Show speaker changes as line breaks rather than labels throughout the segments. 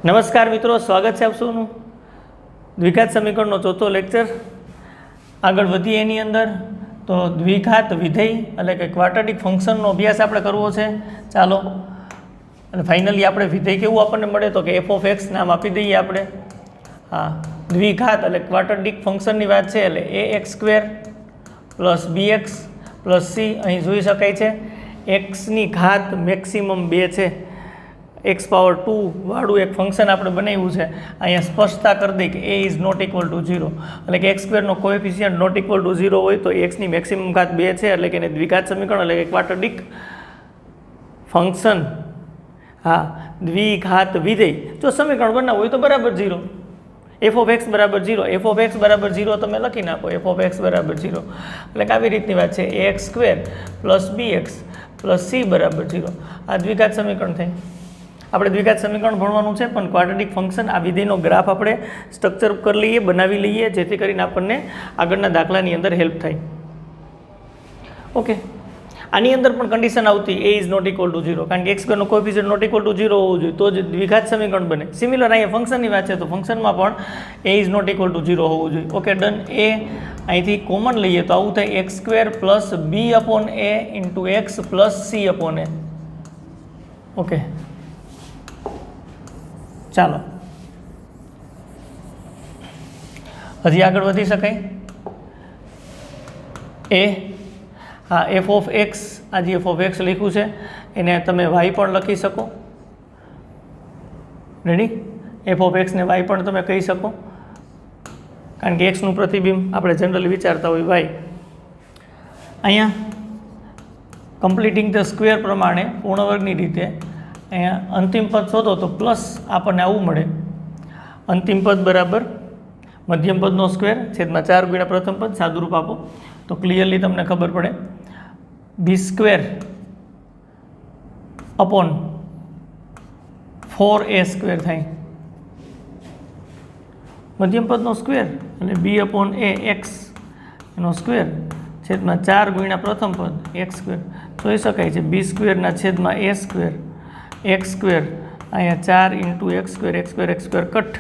નમસ્કાર મિત્રો, સ્વાગત છે આપ સૌનું દ્વિઘાત સમીકરણનો ચોથો લેક્ચર. આગળ વધીએ એની અંદર તો દ્વિઘાત વિધેય એટલે કે ક્વાડ્રેટિક ફંક્શનનો અભ્યાસ આપણે કરવો છે. ચાલો, અને ફાઇનલી આપણે વિધેય કેવું આપણને મળે તો કે f(x) નામ આપી દઈએ આપણે. હા, દ્વિઘાત એટલે ક્વાડ્રેટિક ફંક્શનની વાત છે એટલે ax² + bx + c. અહીં જોઈ શકાય છે એક્સની ઘાત મેક્સિમમ 2 છે. x⁻2 વાળું એક ફંક્શન આપણે બનાવ્યું છે. અહીંયા સ્પષ્ટતા કરી દઈ કે a is not equal to 0, એટલે કે x² નો કોએફિશિયન્ટ નોટ ઇક્વલ ટુ 0 હોય તો એક્સની મેક્સિમમ ઘાત 2 છે, એટલે કે એને દ્વિઘાત સમીકરણ એટલે કે ક્વાડ્રેટિક ફંક્શન. હા, દ્વિઘાત વિધેય જો સમીકરણ બનાવવું હોય તો બરાબર 0, f(x) બરાબર 0, f(x) બરાબર 0 તમે લખી નાખો, f(x) બરાબર 0, એટલે કે આવી રીતની વાત છે. ax² + bx + c બરાબર 0. આ દ્વિઘાત સમીકરણ થાય. આપણે દ્વિઘાત સમીકરણ ભણવાનું છે, પણ ક્વાડ્રેટિક ફંક્શન આ વિધેયનો ગ્રાફ આપણે સ્ટ્રક્ચર કરી લઈએ, બનાવી લઈએ, જેથી કરીને આપણને આગળના દાખલાની અંદર હેલ્પ થાય. ઓકે, આની અંદર પણ કન્ડિશન આવતી a is not equal to 0, કારણ કે x² નો કોએફિશિયન્ટ નોટ ઇક્વલ ટુ 0 હોવું જોઈએ તો જ દ્વિઘાત સમીકરણ બને. સિમિલર અહીંયા ફંક્શનની વાત છે તો ફંક્શનમાં પણ a is not equal to 0 હોવું જોઈએ. Okay, done. a અહીંથી કોમન લઈએ તો આવું થાય x² + b/a × x + c/a. Okay, ચાલો હજી આગળ વધી શકાય. હા, f(x) આ જે f(x) લખ્યું છે એને તમે y પણ લખી શકો. રેડી? f(x) ને y પણ તમે કહી શકો, કારણ કે x નું પ્રતિબિંબ આપણે જનરલી વિચારતા હોય y. અહીંયા કમ્પ્લીટિંગ ધ સ્ક્વેર પ્રમાણે પૂર્ણવર્ગની રીતે અહીંયા અંતિમ પદ શોધો તો પ્લસ આપણને આવું મળે. અંતિમ પદ બરાબર મધ્યમ પદનો સ્ક્વેર છેદમાં 4 ગુણ્યા પ્રથમ પદ. સાદુરૂપ આપો તો ક્લિયરલી તમને ખબર પડે. b² / 4a² થાય મધ્યમ પદનો સ્ક્વેર, અને b/a x એનો સ્ક્વેર છેદમાં 4 ગુણ્યા પ્રથમ પદ x². જોઈ શકાય છે b² ના છેદમાં a² x², અહીંયા 4 × x² કટ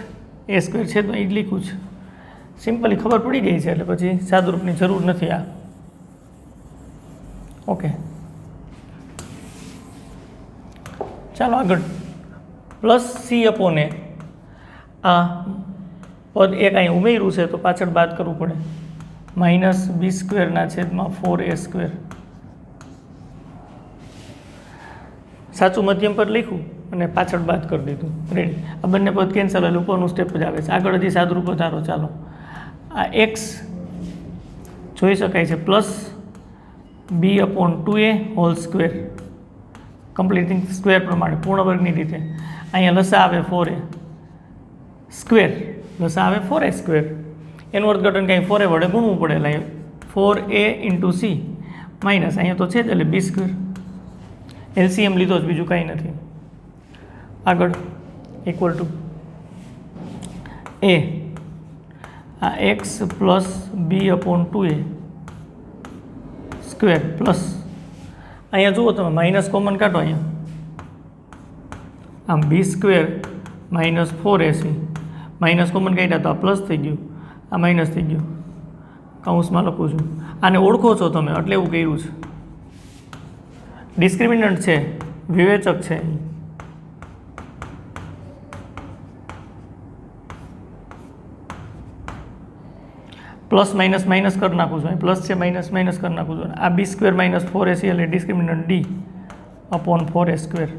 a² છેદમાં એ જ લીધું છે. સિમ્પલી ખબર પડી ગઈ છે, એટલે પછી સાદુરૂપની જરૂર નથી આ. ઓકે, ચાલો આગળ. +c/a આ પદ એક અહીં ઉમેર્યું છે તો પાછળ બાદ કરવું પડે. -b² ના છેદમાં 4a². સાચું મધ્યમ પદ લખ્યું અને પાછળ બાદ કરી દીધું. રેડી? આ બંને પદ કેન્સલ, એટલે ઉપરનું સ્ટેપ જ આવે છે. આગળ હજી સાદુરૂપ વધારો. ચાલો, આ x જોઈ શકાય છે +b/2a² કમ્પ્લીટિંગ સ્ક્વેર પ્રમાણે પૂર્ણવર્ગની રીતે. અહીંયા લસા આવે 4a², લસા આવે 4a². એનું અર્થઘટન કાંઈ 4a વડે ગુણવું પડે, એટલે 4a × c માઇનસ અહીંયા તો છે જ, એટલે b². LCM લીધો જ, બીજું કાંઈ નથી. આગળ ઇક્વલ ટુ આ x + b/2a² પ્લસ અહીંયા જુઓ તમે માઇનસ કોમન કાઢો, અહીંયા આમ b² - 4ac માઇનસ કોમન કાઢ્યા તો આ પ્લસ થઈ ગયું, આ માઇનસ થઈ ગયું. કૌંસમાં લખું છું. આને ઓળખો છો તમે એટલે એવું કર્યું છે. ડિસ્ક્રિમિનન્ટ છે, વિવેચક છે. પ્લસ માઇનસ માઇનસ કરી નાખું છું. પ્લસ છે, માઇનસ માઇનસ કરી નાખું છું. આ b² - 4ac એટલે ડિસ્ક્રિમિનન્ટ d/4a².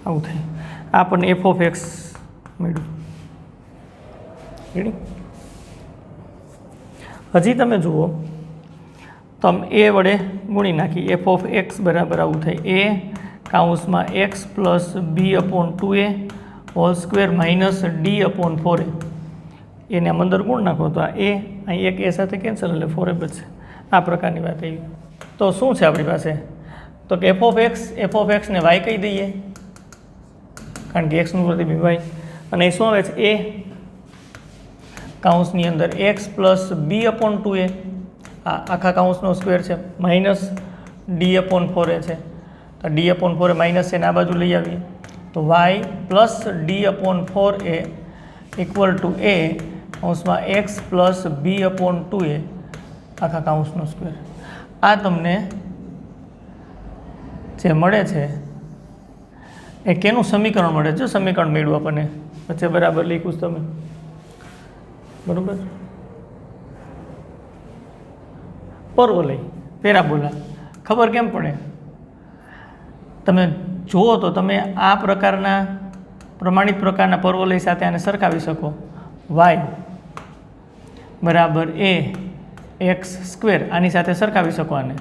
આવું થાય. આ આપણને f(x) મળ્યું. રેડી? હજી તમે જુઓ તો આમ a વડે ગુણી નાખી. f(x) બરાબર આવું થાય a(x + b/2a² - d/4a. એને આમ અંદર ગુણ નાખો તો આ a અહીં એક a સાથે કેન્સલ, એટલે 4a બચશે. આ પ્રકારની વાત આવી. તો શું છે આપણી પાસે? તો કે f(x) ને y કહી દઈએ, કારણ કે x નું પ્રતિબિંબ y. અને શું આવે છે? કૌંસની અંદર x + b/2a, આ આખા કૌંસનો સ્ક્વેર છે, માઇનસ d/4a છે. તો d/4 માઇનસ છે ને આ બાજુ લઈ આવીએ તો y plus d upon 4a equal to a કૌંસમાં એક્સ પ્લસ બી અપોન 2a આખા કૌંસનો સ્ક્વેર. આ તમને જે મળે છે એ કેનું સમીકરણ મળે છે? સમીકરણ મેળવું આપણને વચ્ચે બરાબર લખ્યું તમે બરાબર. પરવલય પેરાબોલા ખબર કેમ પડે? તમે જુઓ તો તમે આ પ્રકારના પ્રમાણિત પ્રકારના પરવલય સાથે આને સરખાવી શકો. વાય બરાબર એ એક્સ સ્ક્વેર આની સાથે સરખાવી શકો. આને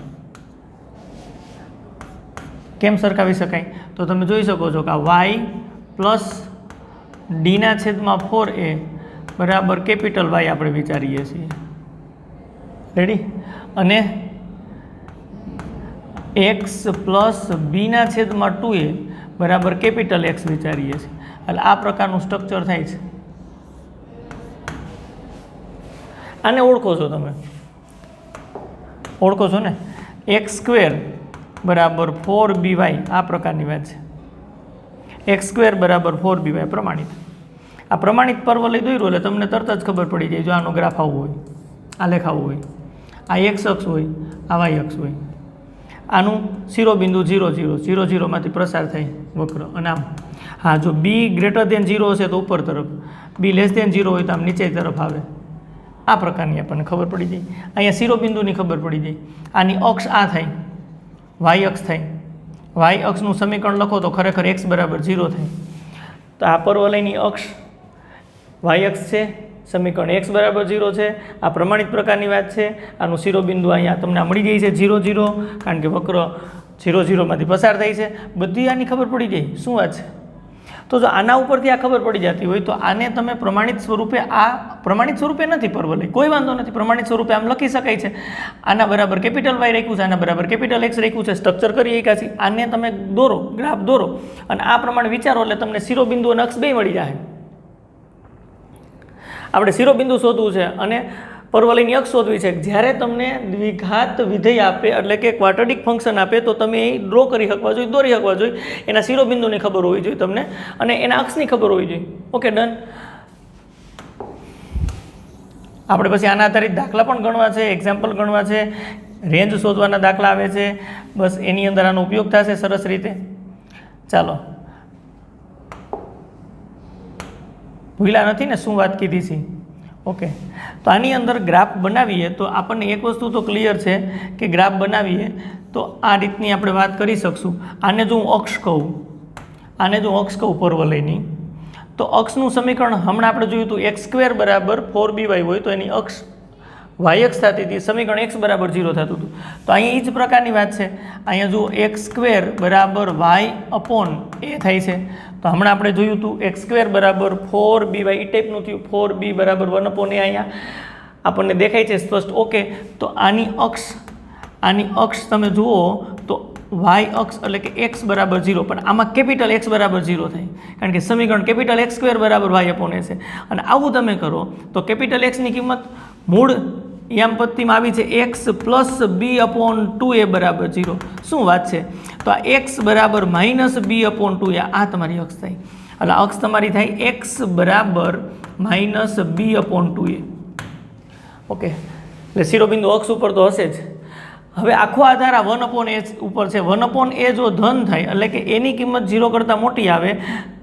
કેમ સરખાવી શકાય? તો તમે જોઈ શકો છો કે આ વાય પ્લસ ડીના છેદમાં 4a બરાબર કેપિટલ વાય આપણે વિચારીએ છીએ. રેડી? અને એક્સ પ્લસ બીના છેદમાં 2a બરાબર કેપિટલ એક્સ વિચારીએ છીએ. એટલે આ પ્રકારનું સ્ટ્રક્ચર થાય છે. આને ઓળખો છો તમે? ઓળખો છો ને? એક્સ સ્ક્વેર બરાબર 4by આ પ્રકારની વાત છે. એક્સ સ્ક્વેર બરાબર 4by પ્રમાણિત. આ પ્રમાણિત પરવલય દોર્યું એટલે તમને તરત જ ખબર પડી જાય. જો આનો ગ્રાફ આવો હોય, આ લેખ આવો હોય, આ એક્સ અક્ષ હોય, આ વાય અક્ષ હોય, આનું શિરોબિંદુ 0 0 0 0 માંથી પ્રસાર થાય વક્ર. અને આમ હા, જો બી ગ્રેટર દેન 0 હશે તો ઉપર તરફ, બી લેસ દેન 0 હોય તો આમ નીચે તરફ આવે. આ પ્રકારની આપણને ખબર પડી જાય. અહીંયા શિરોબિંદુની ખબર પડી જાય. આની અક્ષ આ થાય, વાય અક્ષ થાય. વાય અક્ષનું સમીકરણ લખો તો ખરેખર એક્સ બરાબર 0 થાય. તો આ પરવલયની અક્ષ વાય અક્ષ છે, સમીકરણ એક્સ બરાબર 0 છે. આ પ્રમાણિત પ્રકારની વાત છે. આનું શિરોબિંદુ અહીંયા તમને મળી જાય છે 0 0, કારણ કે વક્ર 0 0 માંથી પસાર થાય છે. બધી આની ખબર પડી જાય. શું વાત છે? તો જો આના ઉપરથી આ ખબર પડી જતી હોય તો આને તમે પ્રમાણિત સ્વરૂપે, આ પ્રમાણિત સ્વરૂપે નથી પરવલય, કોઈ વાંધો નથી, પ્રમાણિત સ્વરૂપે આમ લખી શકાય છે. આના બરાબર કેપિટલ વાય રાખ્યું છે, આના બરાબર કેપિટલ એક્સ રાખ્યું છે, સ્ટ્રક્ચર કરી શકાય છે. આને તમે દોરો, ગ્રાફ દોરો અને આ પ્રમાણે વિચારો એટલે તમને શિરોબિંદુ અને અક્ષ બે મળી જાય. આપણે શિરોબિંદુ શોધવું છે અને પરવલયની અક્ષ શોધવી છે. જ્યારે તમને દ્વિઘાત વિધેય આપે એટલે કે ક્વાડ્રેટિક ફંક્શન આપે તો તમે એ ડ્રો કરી શકવા જોઈએ, દોરી શકવા જોઈએ. એના શિરોબિંદુની ખબર હોવી જોઈએ તમને અને એના અક્ષની ખબર હોવી જોઈએ. Okay, done. આપણે પછી આના આધારિત દાખલા પણ ગણવા છે, એક્ઝામ્પલ ગણવા છે, રેન્જ શોધવાના દાખલા આવે છે. બસ એની અંદર આનો ઉપયોગ થશે સરસ રીતે. ચાલો, ભૂલા નથી ને શું વાત કીધી છે? ઓકે, તો આની અંદર ગ્રાફ બનાવીએ તો આપણને એક વસ્તુ તો ક્લિયર છે કે ગ્રાફ બનાવીએ તો આ રીતની આપણે વાત કરી શકશું. આને જો હું અક્ષ કહું, આને જો અક્ષ કહું પરવલયની, તો અક્ષનું સમીકરણ હમણાં આપણે જોયું હતું એક્સ સ્ક્વેર બરાબર 4by હોય તો એની અક્ષ વાય અક્ષ થતી હતી, સમીકરણ એક્સ બરાબર 0 થતું હતું. તો અહીંયા એ જ પ્રકારની વાત છે. અહીંયા જો એક્સ સ્ક્વેર બરાબર વાય અપોન એ થાય છે. તો હમણાં આપણે જોયું હતું એક્સ સ્ક્વેર બરાબર 4by એ ટાઈપનું થયું, 4b બરાબર 1 અપોન એ અહીંયા આપણને દેખાય છે સ્પષ્ટ. ઓકે, તો આની અક્ષ તમે જુઓ તો વાય અક્ષ એટલે કે એક્સ બરાબર 0, પણ આમાં કેપિટલ એક્સ બરાબર 0 થાય કારણ કે સમીકરણ કેપિટલ એક્સ સ્ક્વેર બરાબર વાય અપોન એ છે. અને આવું તમે કરો તો કેપિટલ એક્સની કિંમત મૂળ યામ પદ્ધતિમાં આવી છે એક્સ પ્લસ બી અપોન 2a બરાબર 0. શું વાત છે? તો આ એક્સ બરાબર માઇનસ બી અપોન 2a આ તમારી અક્ષ થાય. એટલે અક્ષ તમારી થાય એક્સ બરાબર માઇનસ બી અપોન 2a. ઓકે, એટલે શિરોબિંદુ અક્ષ ઉપર તો હશે જ. હવે આખો આધાર આ 1 અપોન એ ઉપર છે. 1 અપોન એ જો ધન થાય એટલે કે એની કિંમત 0 કરતાં મોટી આવે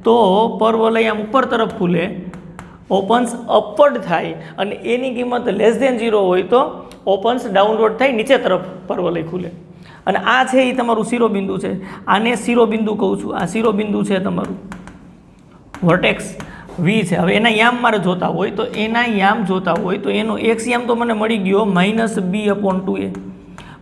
તો પરવલય આમ ઉપર તરફ ખુલે, ઓપન્સ અપવર્ડ થાય, અને એની કિંમત લેસ દેન 0 હોય તો ઓપન્સ ડાઉનવર્ડ થાય, નીચે તરફ પરવલય ખુલે. અને આ છે એ તમારું શિરોબિંદુ છે. આને શિરોબિંદુ કહું છું. આ શિરોબિંદુ છે તમારું વર્ટેક્સ વી છે. હવે એના યામ મારે જોતા હોય તો તો એનો એક્સ યામ તો મને મળી ગયો માઇનસ બી અપોન 2a.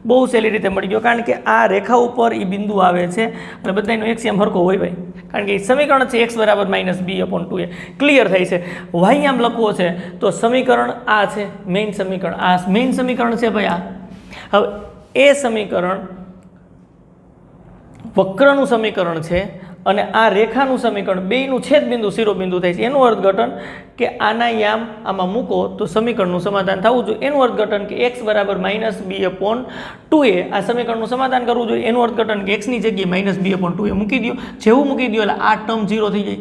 બહુ સહેલી રીતે મળી ગયો કારણ કે આ રેખા ઉપર એ બિંદુ આવે છે અને બધાનો એક્સ યામ હરખો હોય ભાઈ, કારણ કે સમીકરણ છે એક્સ બરાબર માઇનસ બી અપોન 2a. ક્લિયર થાય છે. વાય યામ લખવો છે તો સમીકરણ આ છે મેઇન સમીકરણ. આ મેઇન સમીકરણ છે ભાઈ આ. હવે એ સમીકરણ વક્રનું સમીકરણ છે અને આ રેખાનું સમીકરણ બેયનું છેદબિંદુ શિરોબિંદુ થાય છે. એનું અર્થઘટન કે આના યામ આમાં મૂકો તો સમીકરણનું સમાધાન થવું જોઈએ. એનું અર્થઘટન કે x બરાબર -b/2a આ સમીકરણનું સમાધાન કરવું જોઈએ. એનું અર્થઘટન કે x ની જગ્યાએ -b/2a મૂકી દો. જેવું મૂકી દો એટલે આ ટર્મ 0 થઈ જાય.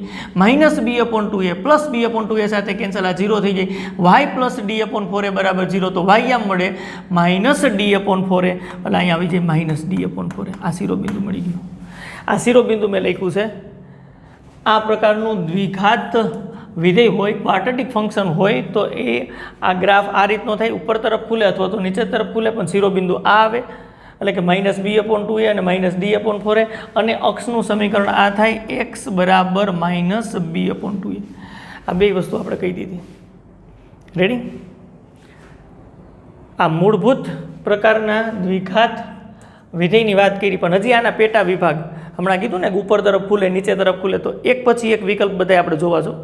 -b/2a b/2a સાથે કેન્સલ, આ 0 થઈ જાય. y d/4a બરાબર 0, તો y યામ મળે -d/4a એટલે અહીંયા આવી જાય -d/4a. આ શિરોબિંદુ મળી ગયું. આ શિરોબિંદુ મેં લખ્યું છે. આ પ્રકારનું દ્વિઘાત વિધેય હોય, ક્વાડ્રેટિક ફંક્શન હોય તો એ આ ગ્રાફ આ રીતનો થાય, ઉપર તરફ ખુલે અથવા તો નીચે તરફ ખુલે, પણ શિરોબિંદુ આ આવે એટલે કે -b/2a અને -d/4a અને અક્ષનું સમીકરણ આ થાય x બરાબર -b/2a. આ બે વસ્તુ આપણે કહી દીધી. રેડી? આ મૂળભૂત પ્રકારના દ્વિઘાત વિધેયની વાત કરી, પણ હજી આના પેટા વિભાગ હમણાં કીધું ને, ઉપર તરફ ખુલે નીચે તરફ ખુલે, તો એક પછી એક વિકલ્પ બધા આપણે જોવા છો.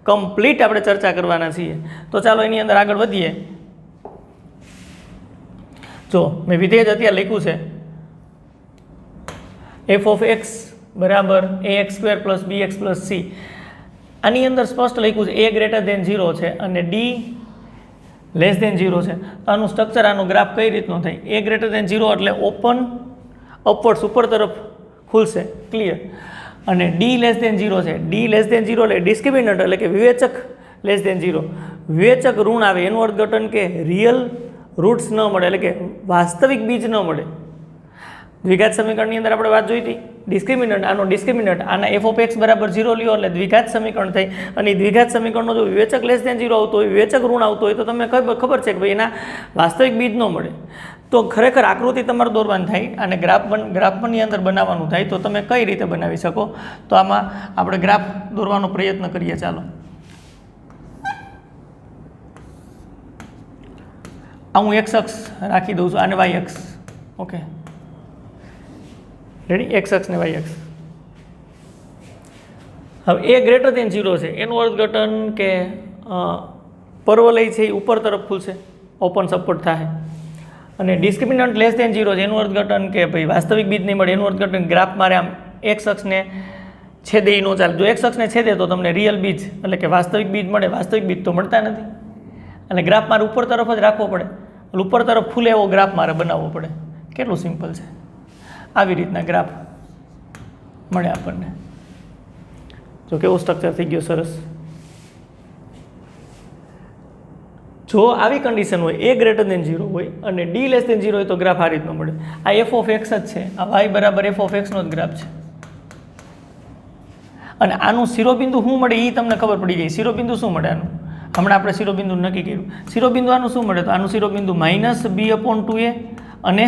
કમ્પ્લીટ આપણે ચર્ચા કરવાના છીએ. તો ચાલો એની અંદર આગળ વધીએ. જો મેં વિધેય જ અત્યારે લખ્યું છે f(x) બરાબર ax² + bx + c. આની અંદર સ્પષ્ટ લખ્યું છે a > 0 છે અને d <0 છે. આનું સ્ટ્રક્ચર, આનો ગ્રાફ કઈ રીતનો થાય? a > 0 એટલે ઓપન અપવર્ડ્સ ઉપર તરફ ખુલશે, ક્લિયર. અને d <0 છે. d <0 એટલે ડિસ્ક્રિમિનન્ટ એટલે કે વિવેચક <0. વિવેચક ઋણ આવે એનું અર્થઘટન કે રિયલ રૂટ્સ ન મળે એટલે કે વાસ્તવિક બીજ ન મળે. દ્વિઘાત સમીકરણની અંદર આપણે વાત જોઈ હતી ડિસ્ક્રિમિનન્ટ, આનો ડિસ્ક્રિમિનન્ટ, આના f(x) બરાબર 0 લ્યો એટલે દ્વિઘાત સમીકરણ થઈ. અને દ્વિઘાત સમીકરણનો જો વિવેચક <0 આવતો હોય, વિવેચક ઋણ આવતો હોય, તો તમને ખબર છે કે ભાઈ એના વાસ્તવિક બીજ ન મળે. તો ખરેખર આકૃતિ તમારે દોરવાની થાય અને ગ્રાફની અંદર બનાવવાનું થાય, તો તમે કઈ રીતે બનાવી શકો? તો આમાં આપણે ગ્રાફ દોરવાનો પ્રયત્ન કરીએ. ચાલો, હું x અક્ષ રાખી દઉં છું, આને y અક્ષ. Okay, ready? x અક્ષ ને y અક્ષ. હવે a < 0 છે એનું અર્થઘટન કે પર્વલય છે એ ઉપર તરફ ખુલશે, ઓપન સપોર્ટ થાય. અને ડિસ્ક્રિમિનન્ટ <0 છે એનું અર્થઘટન કે ભાઈ વાસ્તવિક બીજ નહીં મળે. એનું અર્થઘટન ગ્રાફ મારે આમ x અક્ષને છેદે ન ચાલે. જો x અક્ષને છેદે તો તમને રિયલ બીજ એટલે કે વાસ્તવિક બીજ મળે. વાસ્તવિક બીજ તો મળતા નથી. અને ગ્રાફ મારે ઉપર તરફ જ રાખવો પડે, ઉપર તરફ ખુલે એવો ગ્રાફ મારે બનાવવો પડે. કેટલું સિમ્પલ છે. આવી રીતના ગ્રાફ મળે આપણને. જો કેવું સ્ટ્રક્ચર થઈ ગયું સરસ. જો આવી કન્ડિશન હોય, a < 0 હોય અને d < 0 હોય, તો ગ્રાફ આ રીતનો મળે. આ f(x) જ છે, આ y બરાબર f(x) નો જ ગ્રાફ છે. અને આનું શિરોબિંદુ શું મળે એ તમને ખબર પડી જાય. શિરોબિંદુ શું મળે આનું? હમણાં આપણે શિરોબિંદુ નક્કી કર્યું. શિરોબિંદુ આનું શું મળે? તો આનું શિરોબિંદુ -b/2a અને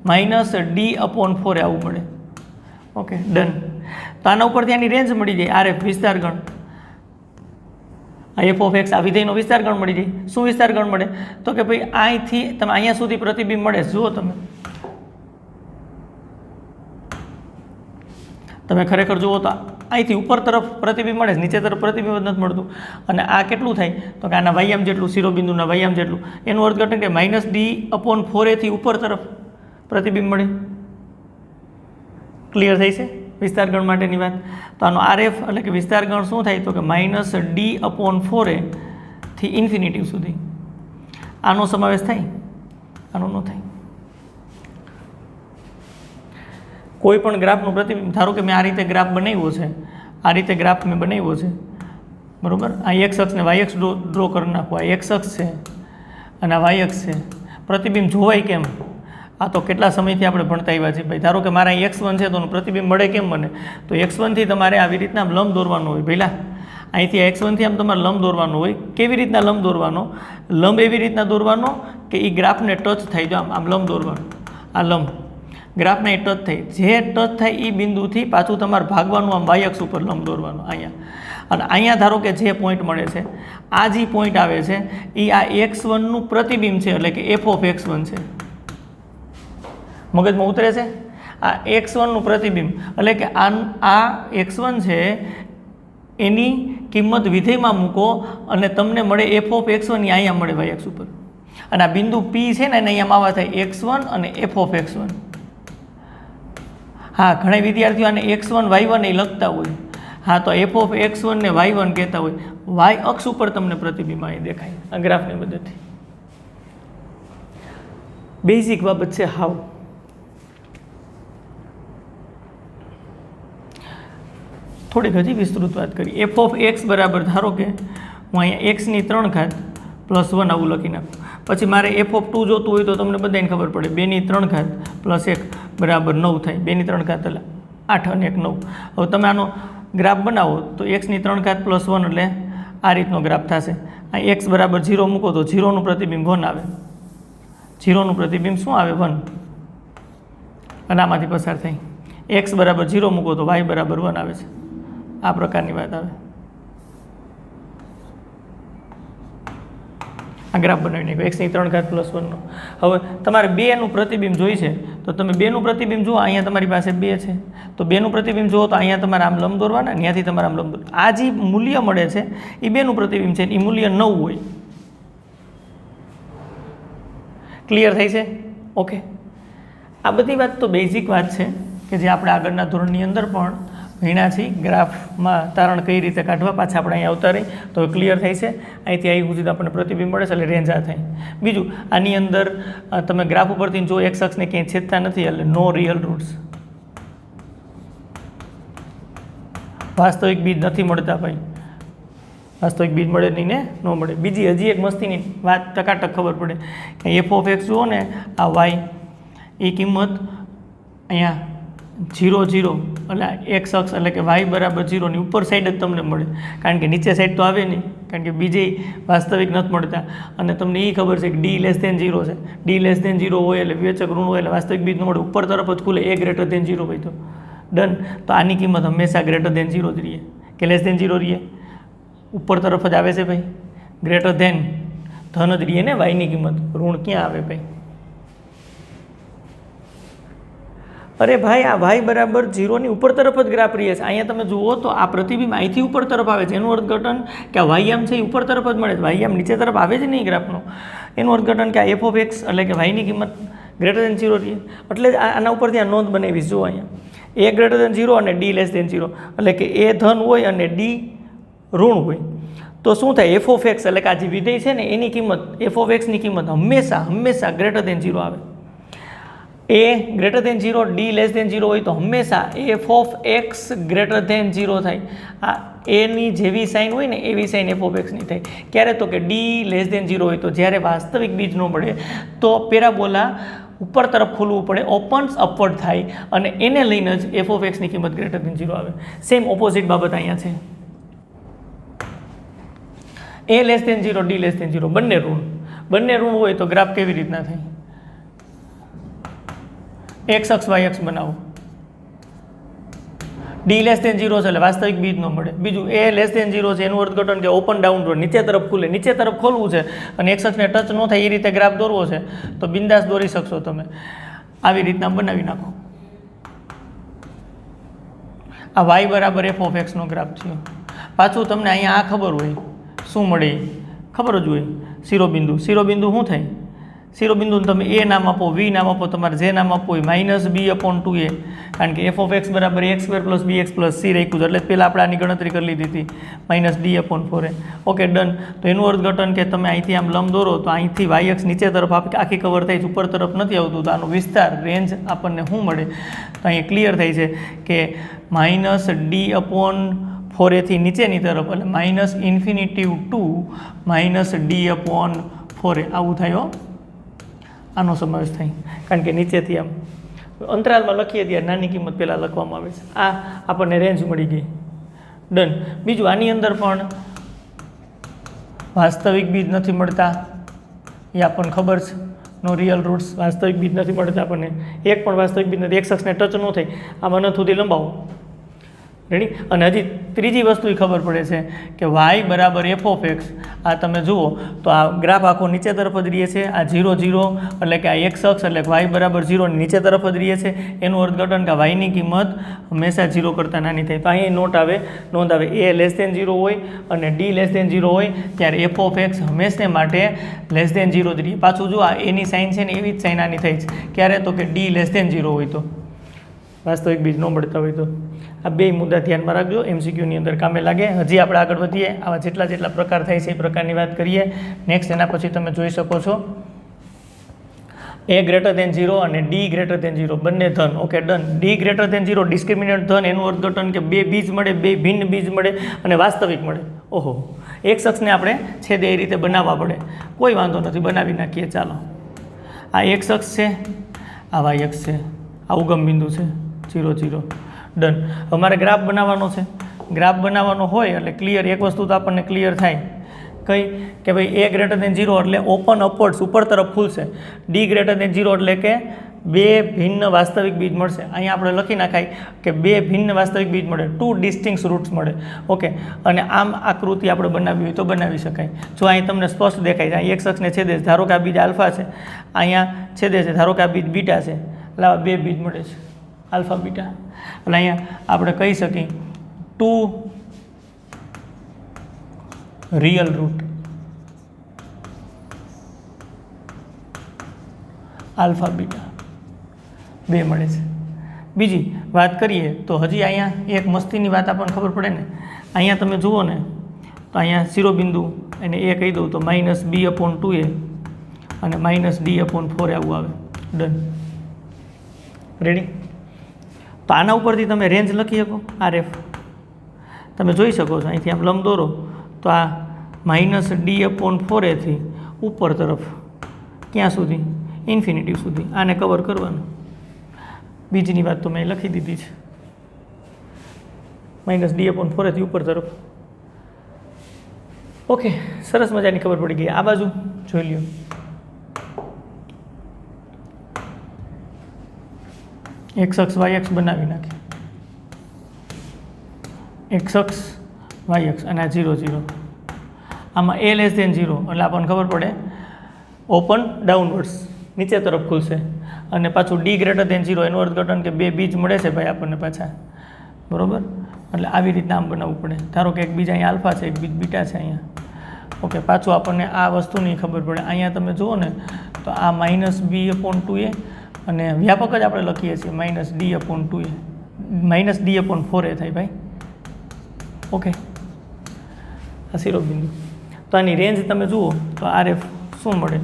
-d/4a આવું મળે. Okay, done. તો આના ઉપરથી આની રેન્જ મળી જાય, RF વિસ્તાર ગણ. આ f(x) આ વિધેયનો વિસ્તાર ગણ મળી જાય. શું વિસ્તાર ગણ મળે? તો કે ભાઈ અહીંથી તમે અહીંયા સુધી પ્રતિબિંબ મળે. જુઓ તમે ખરેખર જુઓ તો અહીંથી ઉપર તરફ પ્રતિબિંબ મળે, નીચે તરફ પ્રતિબિંબ નથી મળતું. અને આ કેટલું થાય? તો કે આના વાયામ જેટલું, શિરોબિંદુના વાયામ જેટલું. એનું અર્થઘટન કે -d/4a થી ઉપર તરફ પ્રતિબિંબ મળે. ક્લિયર થઈ છે વિસ્તાર ગણ માટેની વાત? તો આનો RF એટલે કે વિસ્તાર ગણ શું થાય? તો કે -d/4a થી ઇન્ફિનિટી સુધી. આનો સમાવેશ થાય? આનો ન થાય. કોઈ પણ ગ્રાફનું પ્રતિબિંબ, ધારો કે મેં આ રીતે ગ્રાફ બનાવ્યો છે, આ રીતે ગ્રાફ મેં બનાવ્યો છે, બરાબર? આ x અક્ષ ને y અક્ષ ડ્રો કરી નાખો. આ x અક્ષ છે અને આ y અક્ષ છે. પ્રતિબિંબ જોવાય કેમ? આ તો કેટલા સમયથી આપણે ભણતા આવ્યા છીએ ભાઈ. ધારો કે મારા x1 છે તો પ્રતિબિંબ મળે કેમ મને? તો x1 થી તમારે આવી રીતના લંબ દોરવાનો હોય. પહેલાં અહીંથી x1 થી આમ તમારે લંબ દોરવાનો હોય. કેવી રીતના લંબ દોરવાનો? લંબ એવી રીતના દોરવાનો કે એ ગ્રાફને ટચ થાય. જો આમ લંબ દોરવાનો. આ લંબ ગ્રાફને એ ટચ થાય. જે ટચ થાય એ બિંદુથી પાછું તમારે ભાગવાનું, આમ y અક્ષ ઉપર લંબ દોરવાનો અહીંયા. અને અહીંયા ધારો કે જે પોઈન્ટ મળે છે, આ જે પોઈન્ટ આવે છે એ આ x1નું પ્રતિબિંબ છે, એટલે કે f(x1) છે. મગજમાં ઉતરે છે? આ x1નું પ્રતિબિંબ એટલે કે આ x1 છે એની કિંમત વિધેયમાં મૂકો અને તમને મળે f(x1) એ અહીંયા મળે y અક્ષ ઉપર. અને આ બિંદુ P છે ને એને અહીંયા માવા થાય x1 અને f(x1). હા, ઘણા વિદ્યાર્થીઓ આને x1 y1 એ લખતા હોય. હા, તો એફ ઓફ x1 ને y1 કહેતા હોય. વાય અક્ષ ઉપર તમને પ્રતિબિંબ અહીં દેખાય આ ગ્રાફની મદદથી. બેઝિક બાબત છે હાવ. થોડીક હજી વિસ્તૃત વાત કરી. એફ ઓફ એક્સ બરાબર ધારો કે હું અહીંયા એક્સની 3 ઘાત પ્લસ 1 આવું લખી નાખું. પછી મારે એફ ઓફ 2 જોતું હોય તો તમને બધાને ખબર પડે 2ની 3 ઘાત પ્લસ 1 બરાબર 9 થાય. 2ની 3 ઘાત એટલે 8 અને 1 9. હવે તમે આનો ગ્રાફ બનાવો તો એક્સની 3 ઘાત પ્લસ 1 એટલે આ રીતનો ગ્રાફ થશે. આ એક્સ બરાબર 0 મૂકો તો 0નું પ્રતિબિંબ 1 આવે. 0નું પ્રતિબિંબ શું આવે? 1. અને આમાંથી પસાર થાય. એક્સ બરાબર 0 મૂકો તો વાય બરાબર 1 આવે છે. આ પ્રકારની વાત આવે. આ ગ્રાફ બનાવી નાખ્યો એક્સની 3 ઘાત પ્લસ 1નો. હવે તમારે 2નું પ્રતિબિંબ જોઈ છે તો તમે 2નું પ્રતિબિંબ જુઓ. અહીંયા તમારી પાસે 2 છે તો 2નું પ્રતિબિંબ જુઓ તો અહીંયા તમારે આમ લંબ દોરવાના, ત્યાંથી તમારે આમ લંબ દોરવા. આ જે મૂલ્ય મળે છે એ 2નું પ્રતિબિંબ છે, એ મૂલ્ય 9 હોય. ક્લિયર થાય છે? ઓકે. આ બધી વાત તો બેઝિક વાત છે કે જે આપણે આગળના ધોરણની અંદર પણ ભણ્યા છીએ. ગ્રાફમાં તારણ કઈ રીતે કાઢવા, પાછા આપણે અહીંયા આવતા રહી તો ક્લિયર થાય છે. અહીંથી અહીં સુધી આપણને પ્રતિબિંબ મળે છે એટલે રેન્જ આ થાય. બીજું, આની અંદર તમે ગ્રાફ ઉપરથી જો એક્સ અક્ષને ક્યાંય છેદતા નથી એટલે નો રિયલ રૂટ્સ, વાસ્તવિક બીજ નથી મળતા ભાઈ. વાસ્તવિક બીજ મળે નહીં ને, ન મળે. બીજી હજી એક મસ્તીની વાત ટકાટક ખબર પડે કે એફ ઓફ એક્સ જુઓ ને, આ વાય એ કિંમત અહીંયા 0 0 એટલે એક્સ અક્ષ એટલે કે વાય બરાબર 0ની ઉપર સાઈડ જ તમને મળે, કારણ કે નીચે સાઈડ તો આવે નહીં, કારણ કે બીજે વાસ્તવિક નથી મળતા. અને તમને એ ખબર છે કે ડી લેસ દેન 0 છે. ડી લેસ દેન 0 હોય એટલે વિવેચક ઋણ હોય એટલે વાસ્તવિક બીજ ન મળે, ઉપર તરફ જ ખુલે. એ ગ્રેટર દેન 0 હોય તો ડન. તો આની કિંમત હંમેશા ગ્રેટર દેન 0 જ રહીએ કે લેસ દેન 0 રહીએ? ઉપર તરફ જ આવે છે ભાઈ, ગ્રેટર દેન ધન જ રહીએ ને. વાયની કિંમત ઋણ ક્યાં આવે ભાઈ? અરે ભાઈ, આ વાય બરાબર 0ની ઉપર તરફ જ ગ્રાફ રહીએ છે. અહીંયા તમે જુઓ તો આ પ્રતિબિંબ અહીંથી ઉપર તરફ આવે છે. એનું અર્થઘટન કે આ વાય છે એ ઉપર તરફ જ મળે છે. વાય નીચે તરફ આવે જ નહીં ગ્રાફનો. એનું અર્થઘટન કે આ એફ ઓફ એક્સ એટલે કે વાયની કિંમત ગ્રેટર દેન 0 રહીએ. એટલે જ આના ઉપરથી આ નોંધ બનાવીશ. જુઓ અહીંયા એ ગ્રેટર દેન 0 અને ડી લેસ દેન 0 એટલે કે એ ધન હોય અને ડી ઋણ હોય તો શું થાય? એફ ઓફ એક્સ એટલે કે આ જે વિધેય છે ને એની કિંમત, એફ ઓફ એક્સની કિંમત હંમેશા ગ્રેટર દેન 0 આવે. A greater than 0, d less than 0 હોય તો હંમેશા f of x greater than 0 થાય. આ એની જેવી સાઇન હોય ને એવી સાઇન એફ ઓફ એક્સની થાય. ક્યારે? તો કે ડી લેસ દેન 0 હોય તો જ્યારે વાસ્તવિક બીજ ન મળે તો પેરાબોલા ઉપર તરફ ખોલવું પડે, ઓપન્સ અપવર્ડ થાય અને એને લઈને જ એફ ઓફ એક્સની કિંમત ગ્રેટર દેન 0 આવે. સેમ ઓપોઝિટ બાબત અહીંયા છે. A less than 0, d less than 0 બંને ઋણ હોય તો ગ્રાફ કેવી રીતના થાય? એક્સ અક્ષ વાય અક્ષ બનાવો. ડી લેસ દેન 0 છે એટલે વાસ્તવિક બીજ ન મળે. બીજું, એ લેસ દેન 0 છે એનું અર્થઘટન કે ઓપન ડાઉન રોડ, નીચે તરફ ખુલે. નીચે તરફ ખોલવું છે અને એક્સ અક્ષને ટચ ન થાય એ રીતે ગ્રાફ દોરવો છે તો બિંદાસ દોરી શકશો તમે. આવી રીતના બનાવી નાખો. આ વાય બરાબર એફ ઓફ એક્સનો ગ્રાફ છે. પાછું તમને અહીંયા આ ખબર હોય શું મળે, ખબર જ હોય. શિરોબિંદુ શું થાય? શિરોબિંદુને તમે એ નામ આપો, વી નામ આપો, તમારે જે નામ આપવું હોય -b/2a, કારણ કે એફ ઓફ એક્સ બરાબર x² + bx + c રાખ્યું છે એટલે પહેલાં આપણે આની ગણતરી કરી લીધી હતી -d/4a. Okay, done. તો એનું અર્થઘટન કે તમે અહીંથી આમ લંબ દોરો તો અહીંથી વાય અક્ષ નીચે તરફ આખી કવર થાય છે, ઉપર તરફ નથી આવતું. તો આનો વિસ્તાર રેન્જ આપણને શું મળે? તો અહીંયા ક્લિયર થાય છે કે -d/4a થી નીચેની તરફ એટલે -∞ to -d/4a આવું થાય. આનો સમાવેશ થાય, કારણ કે નીચેથી આમ અંતરાલમાં લખીએ ત્યારે નાની કિંમત પહેલાં લખવામાં આવે છે. આ આપણને રેન્જ મળી ગઈ. ડન. બીજું, આની અંદર પણ વાસ્તવિક બીજ નથી મળતા એ આપણને ખબર છે. નો રિયલ રૂટ્સ, વાસ્તવિક બીજ નથી મળતા આપણને. એક પણ વાસ્તવિક બીજ નથી. એક્સ અક્ષને ટચ ન થાય. આમાં ન સુધી લંબાવો. રેડી. અને હજી ત્રીજી વસ્તુ એ ખબર પડે છે કે વાય બરાબર એફ ઓફ એક્સ. આ તમે જુઓ તો આ ગ્રાફ આખો નીચે તરફ જ રહીએ છે. આ 0 0 એટલે કે આ એક્સ અક્ષ એટલે કે વાય બરાબર 0 ની નીચે તરફ જ રહીએ છે. એનું અર્થઘટન કે વાયની કિંમત હંમેશા 0 કરતાં નાની થાય. તો અહીં નોંધ આવે એ લેસ દેન 0 હોય અને ડી લેસ દેન 0 હોય ત્યારે એફ ઓફ એક્સ હંમેશને માટે લેસ દેન 0 જ રહીએ. પાછું જો આ એની સાઇન છે ને એવી જ સાઇન આની થઈ છે. ક્યારે? તો કે ડી લેસ દેન 0 હોય તો વાસ્તવિક બીજ ન મળતા હોય તો આ બે મુદ્દા ધ્યાનમાં રાખજો, MCQની અંદર કામે લાગે. હજી આપણે આગળ વધીએ, આવા જેટલા પ્રકાર થાય છે એ પ્રકારની વાત કરીએ. નેક્સ્ટ એના પછી તમે જોઈ શકો છો A ગ્રેટર દેન 0 અને D ગ્રેટર દેન 0 બંને ધન. Okay done. D greater than 0 discriminant ધન, એનું અર્થઘટન કે બે બીજ મળે, બે ભિન્ન બીજ મળે અને વાસ્તવિક મળે. ઓહો, એક શખ્સને આપણે છેદે એ રીતે બનાવવા પડે. કોઈ વાંધો નથી, બનાવી નાખીએ. ચાલો, આ એક શખ્સ છે, આ વાય અક્ષ છે, આ ઉગમ બિંદુ છે 0 0. ડન. અમારે ગ્રાફ બનાવવાનો છે. ગ્રાફ બનાવવાનો હોય એટલે ક્લિયર એક વસ્તુ તો આપણને ક્લિયર થાય, કઈ કે ભાઈ A ગ્રેટર દેન 0 એટલે ઓપન અપવર્ડ્સ, ઉપર તરફ ખુલશે. D ગ્રેટર દેન 0 એટલે કે બે ભિન્ન વાસ્તવિક બીજ મળશે. અહીંયા આપણે લખી નાખાય કે બે ભિન્ન વાસ્તવિક બીજ મળે, 2 ડિસ્ટિંક્ટ રૂટ્સ મળે. ઓકે, અને આમ આકૃતિ આપણે બનાવવી હોય તો બનાવી શકાય. જો અહીં તમને સ્પષ્ટ દેખાય છે, અહીં એક શખ્સને છેદે છે, ધારો કે આ બીજ આલ્ફા છે, અહીંયા છેદે છે, ધારો કે આ બીજ બીટા છે, એટલે આવા બે બીજ મળે છે, આલ્ફા બીટા. એટલે અહીંયા આપણે કહી શકીએ 2 રિયલ રૂટ આલ્ફા બીટા બે મળે છે. બીજી વાત કરીએ તો હજી અહીંયા એક મસ્તીની વાત આપણને ખબર પડે ને. અહીંયા તમે જુઓ ને તો અહીંયા શિરોબિંદુ એને એ કહી દઉં તો -b/2a અને -d/4 આવું આવે. ડન. રેડી. તો આના ઉપરથી તમે રેન્જ લખી શકો. RF તમે જોઈ શકો છો, અહીંથી આમ લંબ દોરો તો આ -d/4a થી ઉપર તરફ ક્યાં સુધી? ઇન્ફિનિટી સુધી. આને કવર કરવાનું. બીજીની વાત તો મેં લખી દીધી છે, -d/4a થી ઉપર તરફ. ઓકે, સરસ મજાની ખબર પડી ગઈ. આ બાજુ જોઈ લ્યો. x અક્ષ y અક્ષ બનાવી નાખે. x અક્ષ y અક્ષ અને આ 0 0. આમાં A લેસ દેન 0 એટલે આપણને ખબર પડે ઓપન ડાઉનવર્ડ્સ, નીચે તરફ ખુલશે. અને પાછું D ગ્રેટર દેન 0 એનું અર્થઘટન કે બે બીજ મળે છે ભાઈ આપણને પાછા, બરાબર. એટલે આવી રીતના આમ બનાવવું પડે. ધારો કે એક બીજ અહીંયા આલ્ફા છે, એક બીજ બીટા છે અહીંયા. ઓકે, પાછું આપણને આ વસ્તુની ખબર પડે. અહીંયા તમે જુઓ ને તો આ -b/2a અને વ્યાપક જ આપણે લખીએ છીએ -d/2a, -d/4a થાય ભાઈ. ઓકે, આ શિરોબિંદુ. તો આની રેન્જ તમે જુઓ તો RF શું મળે?